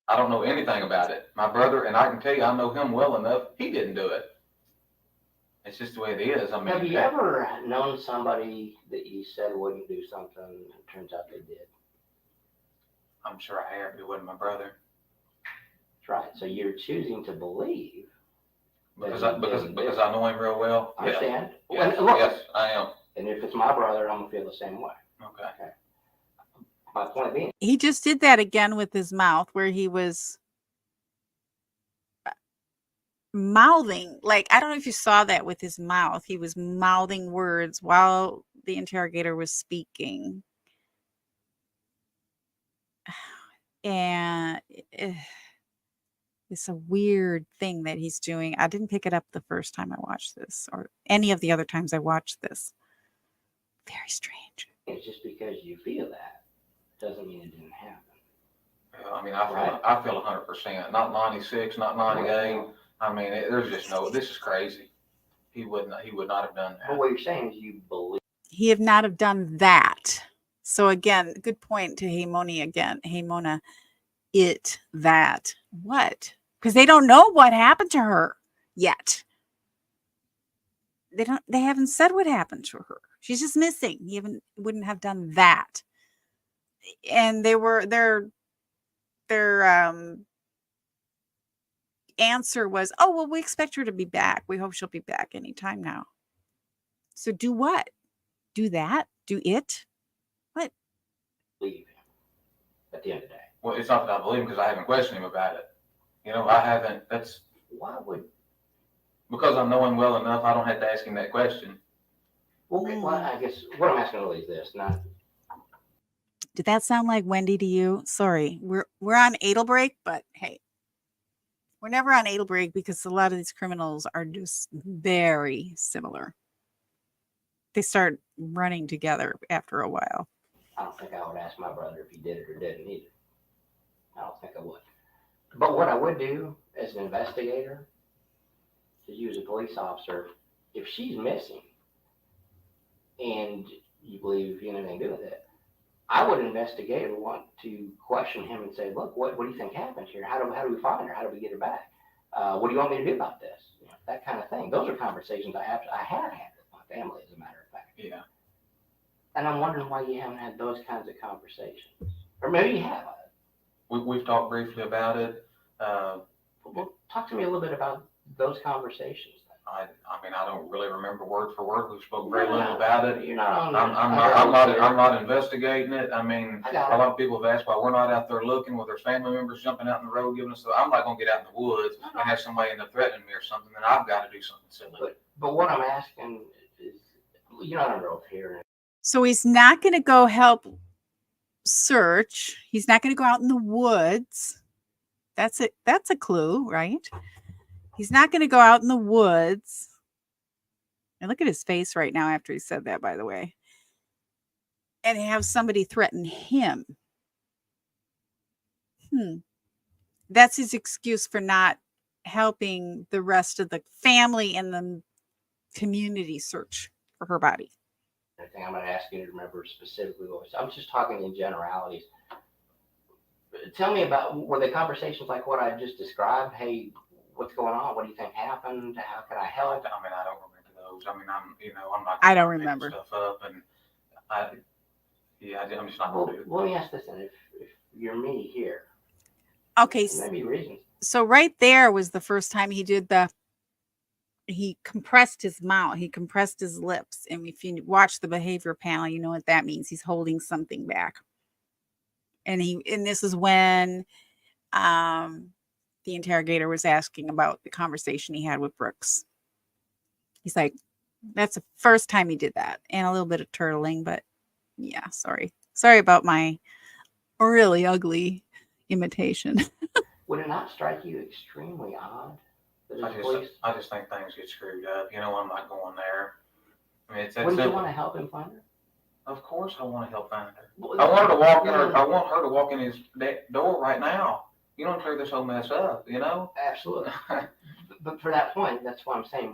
I don't know anything about it. My brother, and I can tell you, I know him well enough. He didn't do it. It's just the way it is. I mean, have you ever known somebody that you said wouldn't do something, and it turns out they did? I'm sure I have. It wasn't my brother. That's right. So you're choosing to believe because I know him real well. I understand. Yes, yes, I am. And if it's my brother, I'm gonna feel the same way. Okay. My point being, he just did that again with his mouth, where he was mouthing, like, I don't know if you saw that with his mouth. He was mouthing words while the interrogator was speaking. And it's a weird thing that he's doing. I didn't pick it up the first time I watched this, or any of the other times I watched this. Very strange. it's just because you feel that doesn't mean it didn't happen. I mean, I feel 100%. Not 96, not 98. I mean, there's just no. This is crazy. He would not have done that. But what you're saying is you believe he would not have done that. So again, good point to Hey Moni again. Hey Mona, that what? Because they don't know what happened to her yet. They haven't said what happened to her. She's just missing. He wouldn't have done that. And their answer was, oh, well, we expect her to be back. We hope she'll be back anytime now. So do what? Do that? Do it? What? believe him at the end of the day. Well, it's not that I believe him because I haven't questioned him about it. You know, I haven't. That's why would because I know him well enough. I don't have to ask him that question. Well, I guess what I'm asking really is this: not. Did that sound like Wendy to you? Sorry, we're on Adel break, but hey, we're never on Adel break because a lot of these criminals are just very similar. They start running together after a while. I don't think I would ask my brother if he did it or didn't either. I don't think I would. But what I would do as an investigator, to use a police officer, if she's missing and you believe you had anything to do with it. I would investigate and want to question him and say, look, what do you think happened here? How do we find her? How do we get her back? What do you want me to do about this? You know, that kind of thing. Those are conversations I have had with my family, as a matter of fact. Yeah. And I'm wondering why you haven't had those kinds of conversations. Or maybe you have. We've talked briefly about it. Well, talk to me a little bit about those conversations. I mean, I don't really remember word for word. We spoke very little about it. You're not on. I'm not investigating it. I mean, I a got it. lot of people have asked why we're not out there looking with our family members jumping out in the road giving us. I'm not gonna get out in the woods and have somebody end up threatening me or something. Then I've got to do something silly. But what I'm asking is, you're not under oath here. So he's not going to go help search. He's not going to go out in the woods. That's it. That's a clue, right? He's not going to go out in the woods. And look at his face right now after he said that, by the way. And have somebody threaten him. That's his excuse for not helping the rest of the family and the community search for her body. I think I'm going to ask you to remember specifically what I'm just talking in generalities. Tell me about, were the conversations like what I just described? Hey, what's going on? What do you think happened? How can I help? I mean, I don't remember those. I mean, I'm not. I don't remember stuff up, and I'm just not Well, going to do it. let me ask this then: if you're me here, Okay. maybe reasons. So right there was the first time he did he compressed his mouth, he compressed his lips. And if you watch the behavior panel, you know what that means. He's holding something back. And this is when the interrogator was asking about the conversation he had with Brooks. He's like, that's the first time he did that. And a little bit of turtling, but yeah, sorry about my really ugly imitation. Would it not strike you extremely odd? I just think things get screwed up. I'm not going there. I mean, Wouldn't you want to help him find her? Of course, I want to help find her. I want her to walk in. I want her to walk in his door right now. Clear this whole mess up. Absolutely. But for that point, that's what I'm saying.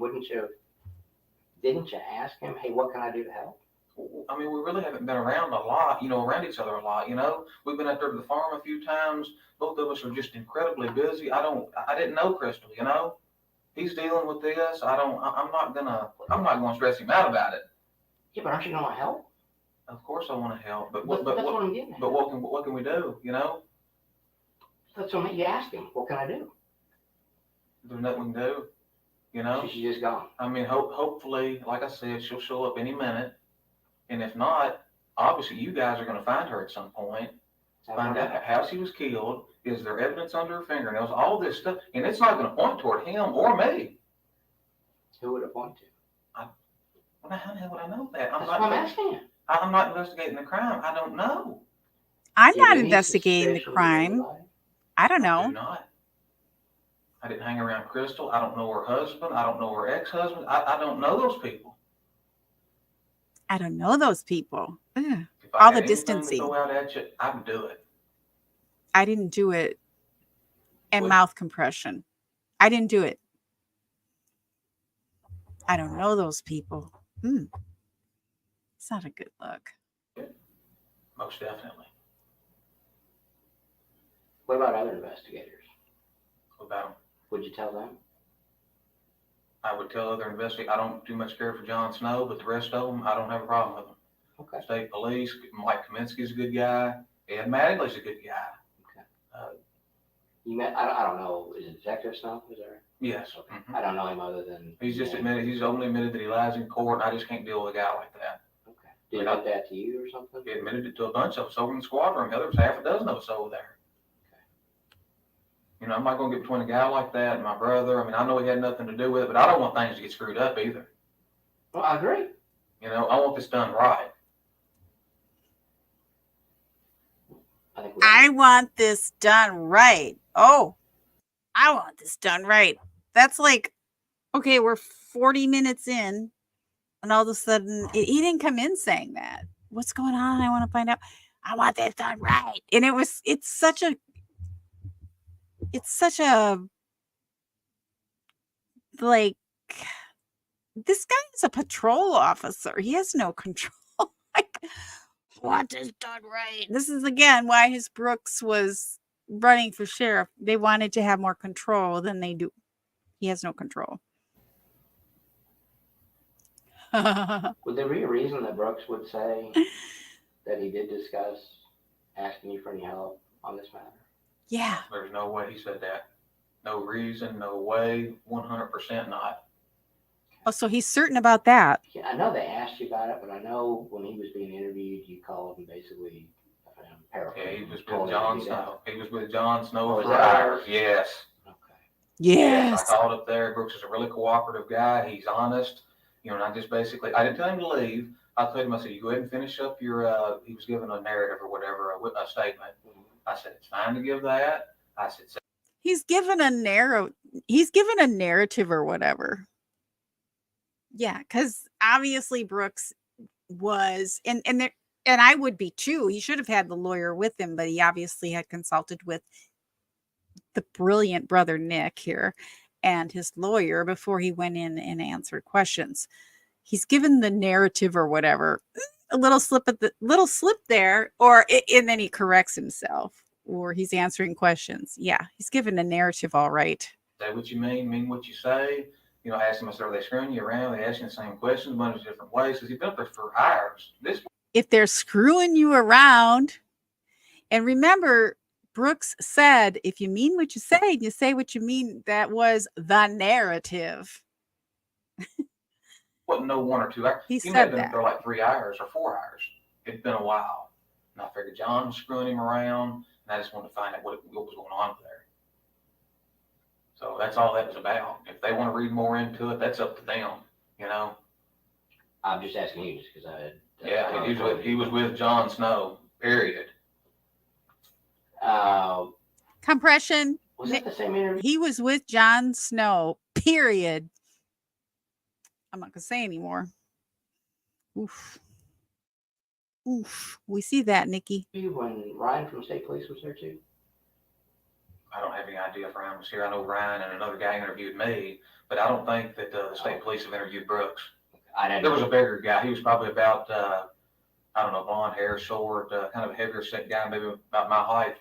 Didn't you ask him, hey, what can I do to help? I mean, we really haven't been around a lot. Around each other a lot. We've been out there to the farm a few times. Both of us are just incredibly busy. I didn't know Crystal. He's dealing with this. I'm not gonna stress him out about it. Yeah, but aren't you gonna help? Of course I want to help, but that's what I'm getting at. But what can we do? That's what you ask him. What can I do? There's nothing we can do. She's just gone. I mean, hopefully, like I said, she'll show up any minute, and if not, obviously you guys are going to find her at some point. Find out how she was killed. Is there evidence under her fingernails? All this stuff, and it's not going to point toward him or me. Who would it point to? Well, how the hell would I know that? That's what I'm asking you. I'm not investigating the crime. I don't know. I'm not investigating the crime. I don't know. I do not. I didn't hang around Crystal. I don't know her husband. I don't know her ex-husband. I don't know those people. I don't know those people. If all I the distancing. To go out at you, I can do it. I didn't do it. And mouth compression. I didn't do it. I don't know those people. It's not a good look. Most definitely. What about other investigators? What about them? Would you tell them? I would tell other investigators. I don't too much care for John Snow, but the rest of them, I don't have a problem with them. Okay. State police, Mike Kaminsky's a good guy. Ed Mattingly's a good guy. Okay. You met? I don't know. Is it Detective Snow? Is there? Yes. Okay. Mm-hmm. I don't know him other than. He's just admitted. He's only admitted that he lies in court. I just can't deal with a guy like that. Okay. Did he admit that to you or something? He admitted it to a bunch of us over in the squadron. The other was half a dozen of us over there. I'm not going to get between a guy like that and my brother. I mean, I know he had nothing to do with it, but I don't want things to get screwed up either. Well, I agree. I want this done right. I want this done right. Oh, I want this done right. That's like, okay, we're 40 minutes in, and all of a sudden, he didn't come in saying that. What's going on? I want to find out. I want this done right. And it's such a, like, this guy is a patrol officer. He has no control. I what is done right? This is again why his Brooks was running for sheriff. They wanted to have more control than they do. He has no control. Would there be a reason that Brooks would say that he did discuss asking you for any help on this matter? Yeah. There's no way he said that. No reason, no way, 100% not. Oh, so he's certain about that. Yeah, I know they asked you about it, but I know when he was being interviewed, you called and basically, Yeah, he was told with him to John do Snow. He was with John Snow Oh, is for that right? hours. Yes. Okay. Yes. I called up there. Brooks is a really cooperative guy. He's honest. You know, and I just basically, I didn't tell him to leave. I told him, I said, you go ahead and finish up your, he was giving a narrative or whatever, a statement. I said, it's fine to give that. I said, He's given a narrative or whatever. Yeah, because obviously Brooks was, and I would be too. He should have had the lawyer with him, but he obviously had consulted with the brilliant brother Nick here and his lawyer before he went in and answered questions. He's given the narrative or whatever, a little slip there, and then he corrects himself, or he's answering questions. Yeah, he's given a narrative, all right. say what you mean what you say. You know, I asked him, I said, are they screwing you around? They ask you the same questions, a bunch of different ways. Because he's been up there for hours. If they're screwing you around, and remember, Brooks said, if you mean what you say, and you say what you mean, that was the narrative. Wasn't no 1 or 2 hours. He may said have been that. up there like 3 hours or 4 hours. It'd been a while. And I figured John was screwing him around. And I just wanted to find out what was going on there. So that's all that was about. If they want to read more into it, that's up to them, you know. I'm just asking you just because He was with John Snow, period. Compression. Was that the same interview? He was with Jon Snow, period. I'm not going to say anymore. Oof. We see that, Nikki. When Ryan from State Police was there too? I don't have any idea if Ryan was here. I know Ryan and another guy interviewed me, but I don't think that the state police have interviewed Brooks. There was a bigger guy. He was probably about, I don't know, blonde hair, short, kind of a heavier set guy, maybe about my height,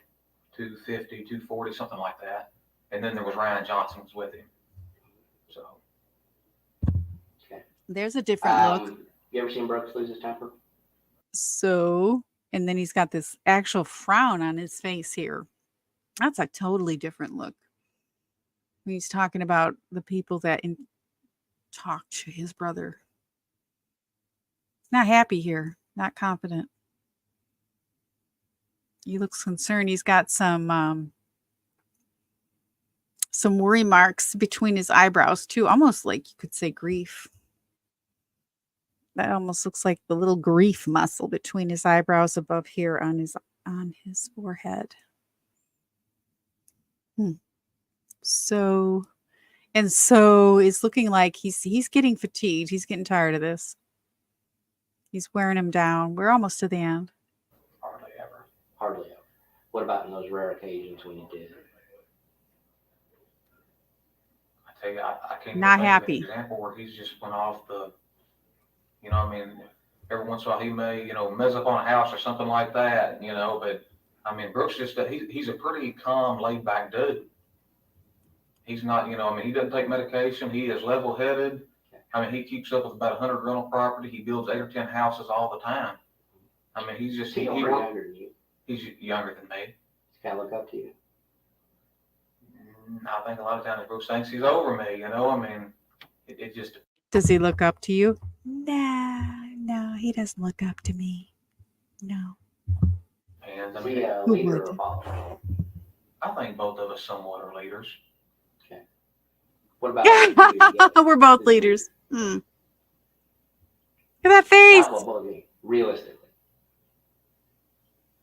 250, 240, something like that. And then there was Ryan Johnson was with him. So. Okay. There's a different look. You ever seen Brooks lose his temper? So, and then he's got this actual frown on his face here. That's a totally different look. He's talking about the people that talked to his brother. Not happy here, not confident. He looks concerned. He's got some worry marks between his eyebrows too, almost like you could say grief. That almost looks like the little grief muscle between his eyebrows above here on his forehead. So it's looking like he's getting fatigued. He's getting tired of this. He's wearing him down. We're almost to the end. Hardly ever. What about in those rare occasions when you did? I tell you, I can't Not think happy. of an example where he's just went off the, you know, I mean, every once in a while he may, you know, mess up on a house or something like that, you know, but I mean, Brooks just, he's a pretty calm, laid back dude. He's not, you know, I mean, he doesn't take medication. He is level headed. I mean, he keeps up with about 100 rental property. He builds 8 or 10 houses all the time. I mean, he's just, younger than you. He's younger than me. He's kind of look up to you. I think a lot of times Brooks thinks he's over me, you know, I mean, it just. Does he look up to you? No, he doesn't look up to me. No. And I Is mean, he a leader or a follower? I think both of us somewhat are leaders. Okay. What about we're both leaders. Look at that face. Not both of you, realistically.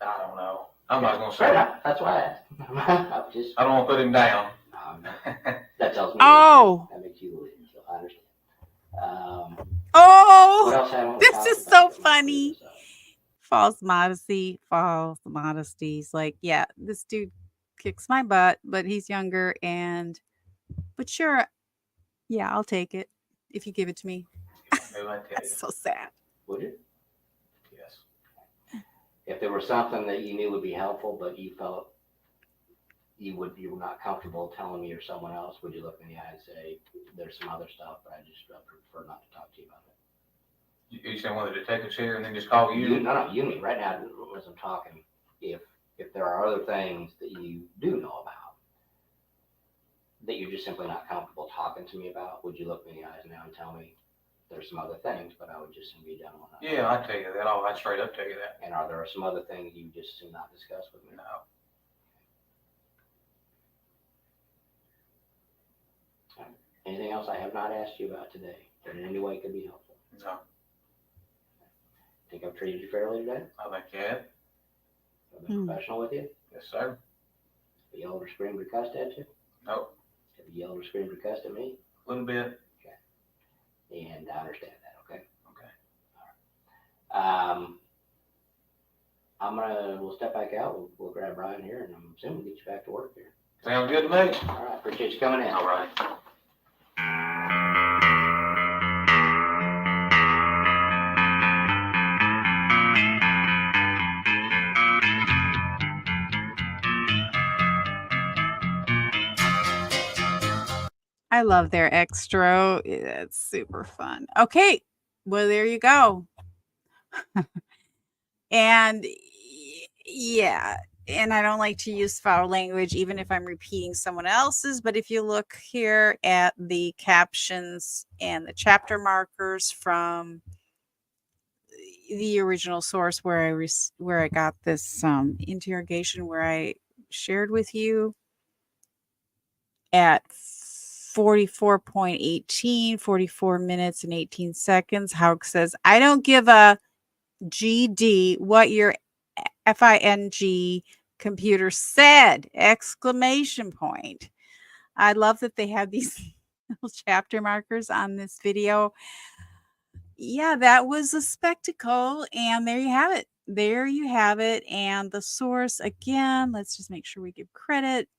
I don't know. I'm not going to Fair say. enough. That's why I asked. I don't want to put him down. That tells me. Oh. That makes you the leader, so I understand. What else happened? This is so funny. False modesties. Like, yeah, this dude kicks my butt, but he's younger but sure, yeah, I'll take it if you give it to me. That's so sad. Would you? Yes. If there was something that you knew would be helpful, but you felt you were not comfortable telling me or someone else, would you look me in the eye and say, there's some other stuff, but I prefer not to talk to you about it? You said one of the detectives here and then just call you? No, you mean right now as I'm talking. If there are other things that you do know about that you're just simply not comfortable talking to me about, would you look me in the eyes now and tell me there's some other things, but I would just assume you don't want to? Yeah, I'd tell you that. I'd straight up tell you that. And are there some other things you just do not discuss with me? No. Anything else I have not asked you about today that in any way could be helpful? No. Think I've treated you fairly today? I think you have. I've been professional with you? Yes, sir. Have you yelled or screamed or cussed at you? No. Have you yelled or screamed or cussed at me? A little bit. Okay. And I understand that, okay? Okay. All right. We'll step back out. We'll grab Brian here, and I'm assuming we'll get you back to work here. Sounds good to me. All right. Appreciate you coming in. All right. I love their extra. It's super fun. Okay. Well, there you go. And yeah, and I don't like to use foul language, even if I'm repeating someone else's. But if you look here at the captions and the chapter markers from the original source where I got this interrogation where I shared with you at 44 minutes and 18 seconds, Houck says, I don't give a GD what your FING computer said! Exclamation point. I love that they have these little chapter markers on this video. Yeah, that was a spectacle. And there you have it. There you have it. And the source, again, let's just make sure we give credit.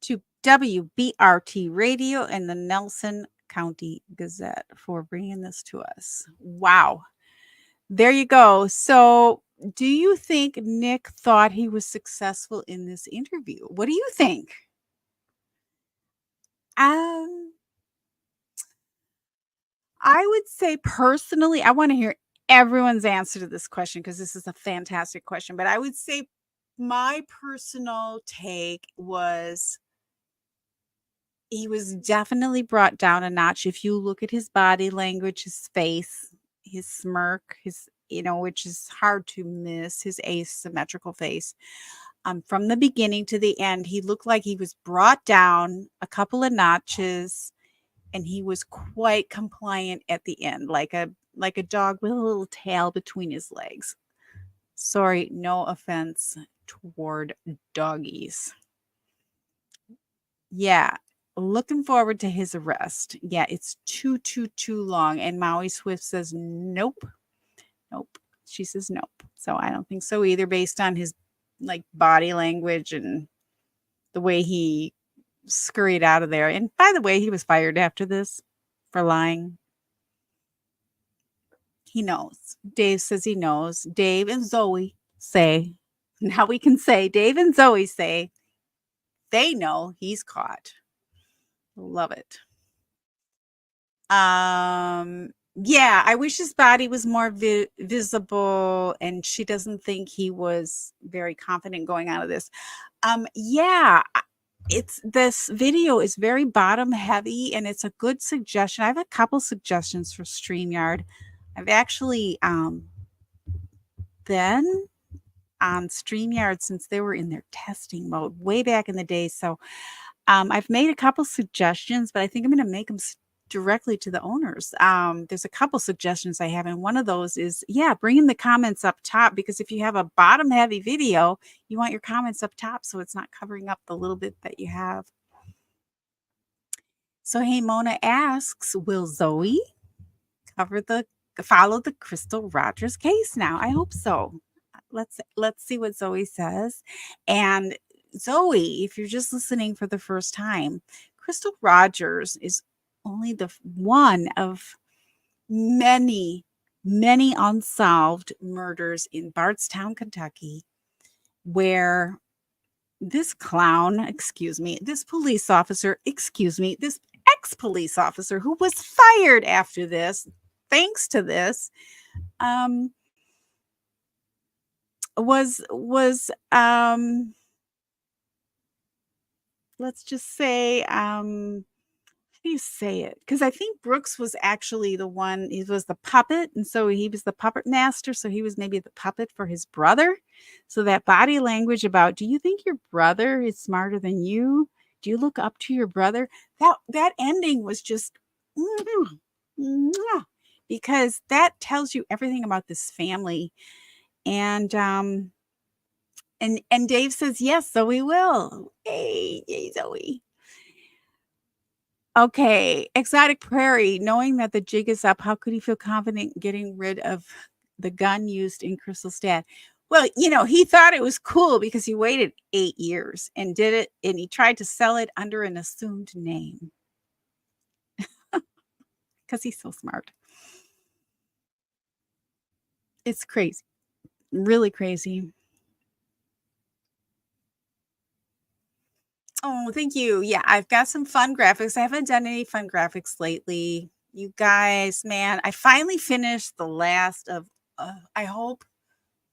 To WBRT Radio and the Nelson County Gazette for bringing this to us. Wow. There you go. So, do you think Nick thought he was successful in this interview? What do you think? I would say personally, I want to hear everyone's answer to this question because this is a fantastic question. But I would say my personal take was he was definitely brought down a notch. If you look at his body language, his face, his smirk, which is hard to miss, his asymmetrical face. From the beginning to the end, he looked like he was brought down a couple of notches, and he was quite compliant at the end, like a dog with a little tail between his legs. Sorry, no offense toward doggies. Yeah. Looking forward to his arrest. Yeah, it's too long. And Maui Swift says, nope. She says nope. So I don't think so either, based on his body language and the way he scurried out of there. And by the way, he was fired after this for lying. He knows. Dave says he knows. Dave and Zoe say, now we can say, Dave and Zoe say, they know he's caught. Love it. Yeah, I wish his body was more visible, and she doesn't think he was very confident going out of this. Yeah, this video is very bottom heavy, and it's a good suggestion. I have a couple suggestions for StreamYard. I've actually been on StreamYard since they were in their testing mode way back in the day. So I've made a couple suggestions, but I think I'm going to make them directly to the owners. There's a couple suggestions I have, and one of those is, bringing the comments up top, because if you have a bottom heavy video, you want your comments up top so it's not covering up the little bit that you have. So, hey, Mona asks, will Zoe follow the Crystal Rogers case now? I hope so. Let's see what Zoe says. And Zoe, if you're just listening for the first time, Crystal Rogers is only the one of many, many unsolved murders in Bardstown, Kentucky, where this clown, this police officer, this ex-police officer who was fired after this, thanks to this, was let's just say, how do you say it? Because I think Brooks was actually the one, he was the puppet. And so he was the puppet master. So he was maybe the puppet for his brother. So that body language about, do you think your brother is smarter than you? Do you look up to your brother? That ending was just, because that tells you everything about this family. And Dave says, yes, Zoe will. Yay, Zoe. Okay, Exotic Prairie, knowing that the jig is up, how could he feel confident getting rid of the gun used in Crystal's dad? Well, he thought it was cool because he waited 8 years and did it, and he tried to sell it under an assumed name. Because he's so smart. It's crazy. Really crazy. Oh, thank you. Yeah, I've got some fun graphics. I haven't done any fun graphics lately. You guys, man, I finally finished the last of, I hope,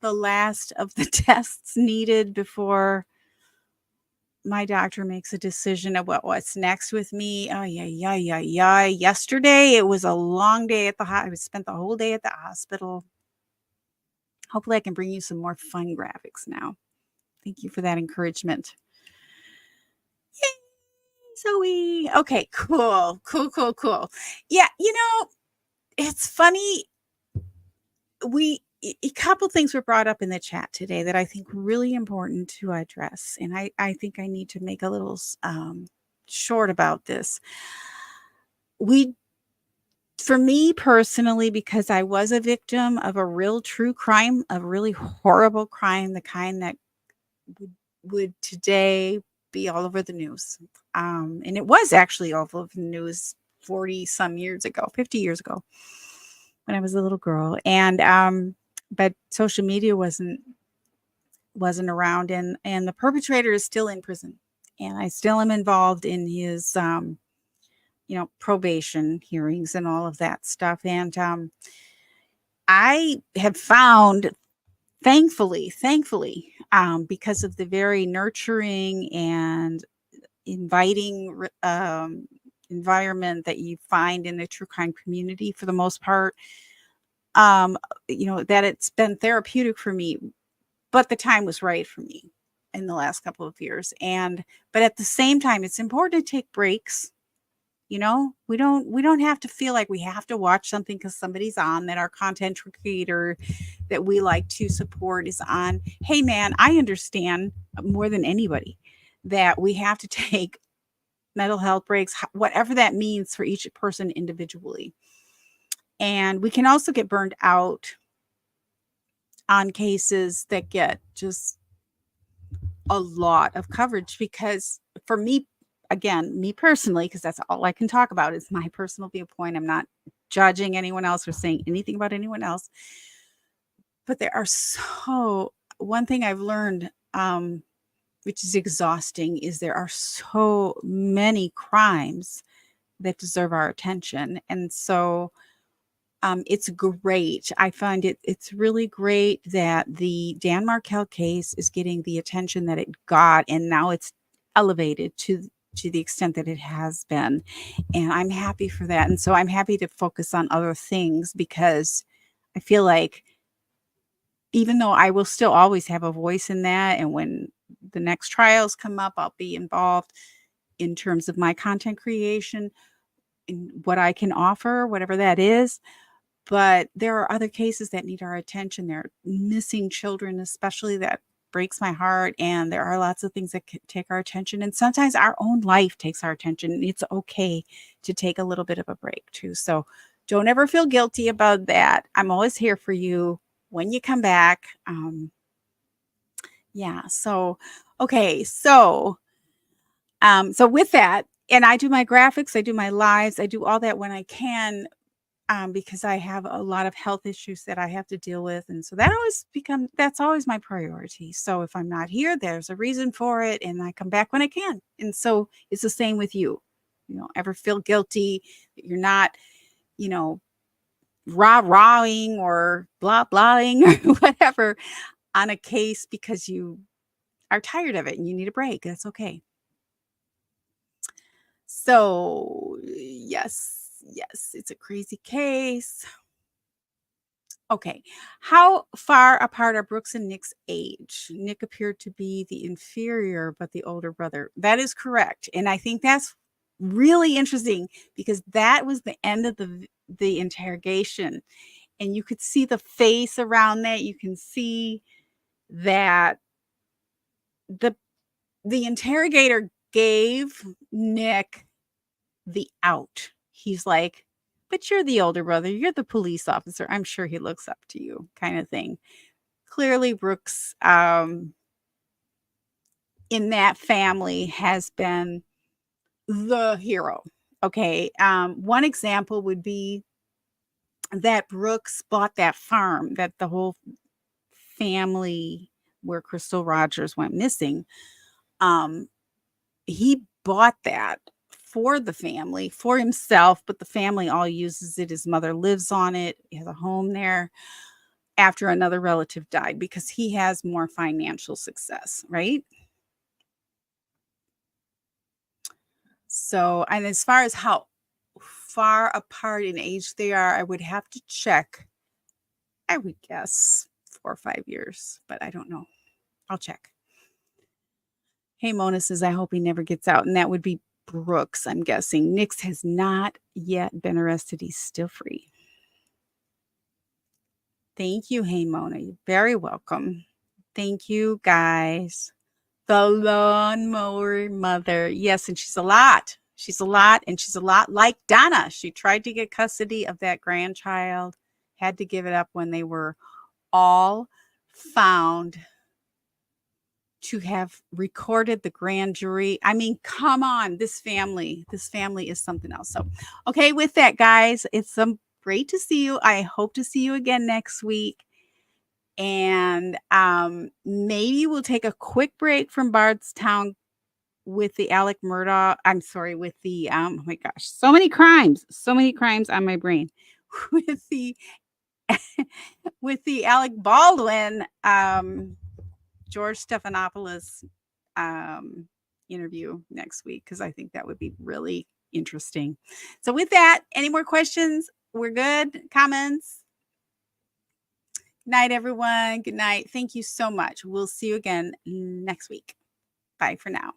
the last of the tests needed before my doctor makes a decision of what's next with me. Oh, yeah. Yesterday, it was a long day at the hospital. I spent the whole day at the hospital. Hopefully, I can bring you some more fun graphics now. Thank you for that encouragement. Zoe. Okay, cool. Yeah, it's funny. A couple things were brought up in the chat today that I think really important to address. And I think I need to make a little short about this. For me personally, because I was a victim of a real true crime, a really horrible crime, the kind that would today be all over the news. And it was actually all over the news 40 some years ago, 50 years ago, when I was a little girl. And but social media wasn't around, and the perpetrator is still in prison, and I still am involved in his probation hearings and all of that stuff. And I have found, thankfully, because of the very nurturing and inviting environment that you find in the true crime community, for the most part, that it's been therapeutic for me, but the time was right for me in the last couple of years. But at the same time, it's important to take breaks. We don't have to feel like we have to watch something because somebody's on, that our content creator that we like to support is on. Hey man, I understand more than anybody that we have to take mental health breaks, whatever that means for each person individually. And we can also get burned out on cases that get just a lot of coverage, because for me, again, me personally, because that's all I can talk about is my personal viewpoint. I'm not judging anyone else or saying anything about anyone else. But one thing I've learned, which is exhausting, is there are so many crimes that deserve our attention. And so it's great. I find it's really great that the Dan Markel case is getting the attention that it got, and now it's elevated to the extent that it has been. And I'm happy for that. And so I'm happy to focus on other things, because I feel like even though I will still always have a voice in that, and when the next trials come up, I'll be involved in terms of my content creation and what I can offer, whatever that is. But there are other cases that need our attention. There are missing children, especially, that breaks my heart. And there are lots of things that can take our attention. And sometimes our own life takes our attention. And it's okay to take a little bit of a break too. So don't ever feel guilty about that. I'm always here for you when you come back. Yeah. So, okay. So with that, And I do my graphics, I do my lives, I do all that when I can, because I have a lot of health issues that I have to deal with. And so that's always my priority. So if I'm not here, there's a reason for it. And I come back when I can. And so it's the same with you. You don't ever feel guilty that you're not, rah-rahing or blah-blahing or whatever on a case because you are tired of it and you need a break. That's okay. So, yes, it's a crazy case. Okay. How far apart are Brooks and Nick's age? Nick appeared to be the inferior, but the older brother. That is correct. And I think that's really interesting because that was the end of the interrogation. And you could see the face around that. You can see that the interrogator gave Nick the out. He's like, but you're the older brother. You're the police officer. I'm sure he looks up to you, kind of thing. Clearly, Brooks, in that family, has been the hero. Okay. One example would be that Brooks bought that farm that the whole family where Crystal Rogers went missing. He bought that for the family, for himself, but the family all uses it. His mother lives on it. He has a home there after another relative died because he has more financial success, right? So, and as far as how far apart in age they are, I would have to check. I would guess 4 or 5 years, but I don't know. I'll check. Hey, Mona says, I hope he never gets out. And that would be Brooks, I'm guessing. Nick's has not yet been arrested. He's still free. Thank you, Hey, Mona. You're very welcome. Thank you, guys. The lawnmower mother. Yes, and she's a lot. She's a lot, and she's a lot like Donna. She tried to get custody of that grandchild, had to give it up when they were all found to have recorded the grand jury. I mean, come on, this family is something else. So, okay, with that, guys, it's great to see you. I hope to see you again next week. And maybe we'll take a quick break from Bardstown with the Alec Murdaugh. I'm sorry, with the oh my gosh, so many crimes on my brain. With the Alec Baldwin George Stephanopoulos interview next week, because I think that would be really interesting. So with that, any more questions? We're good. Comments? Good night, everyone. Good night. Thank you so much. We'll see you again next week. Bye for now.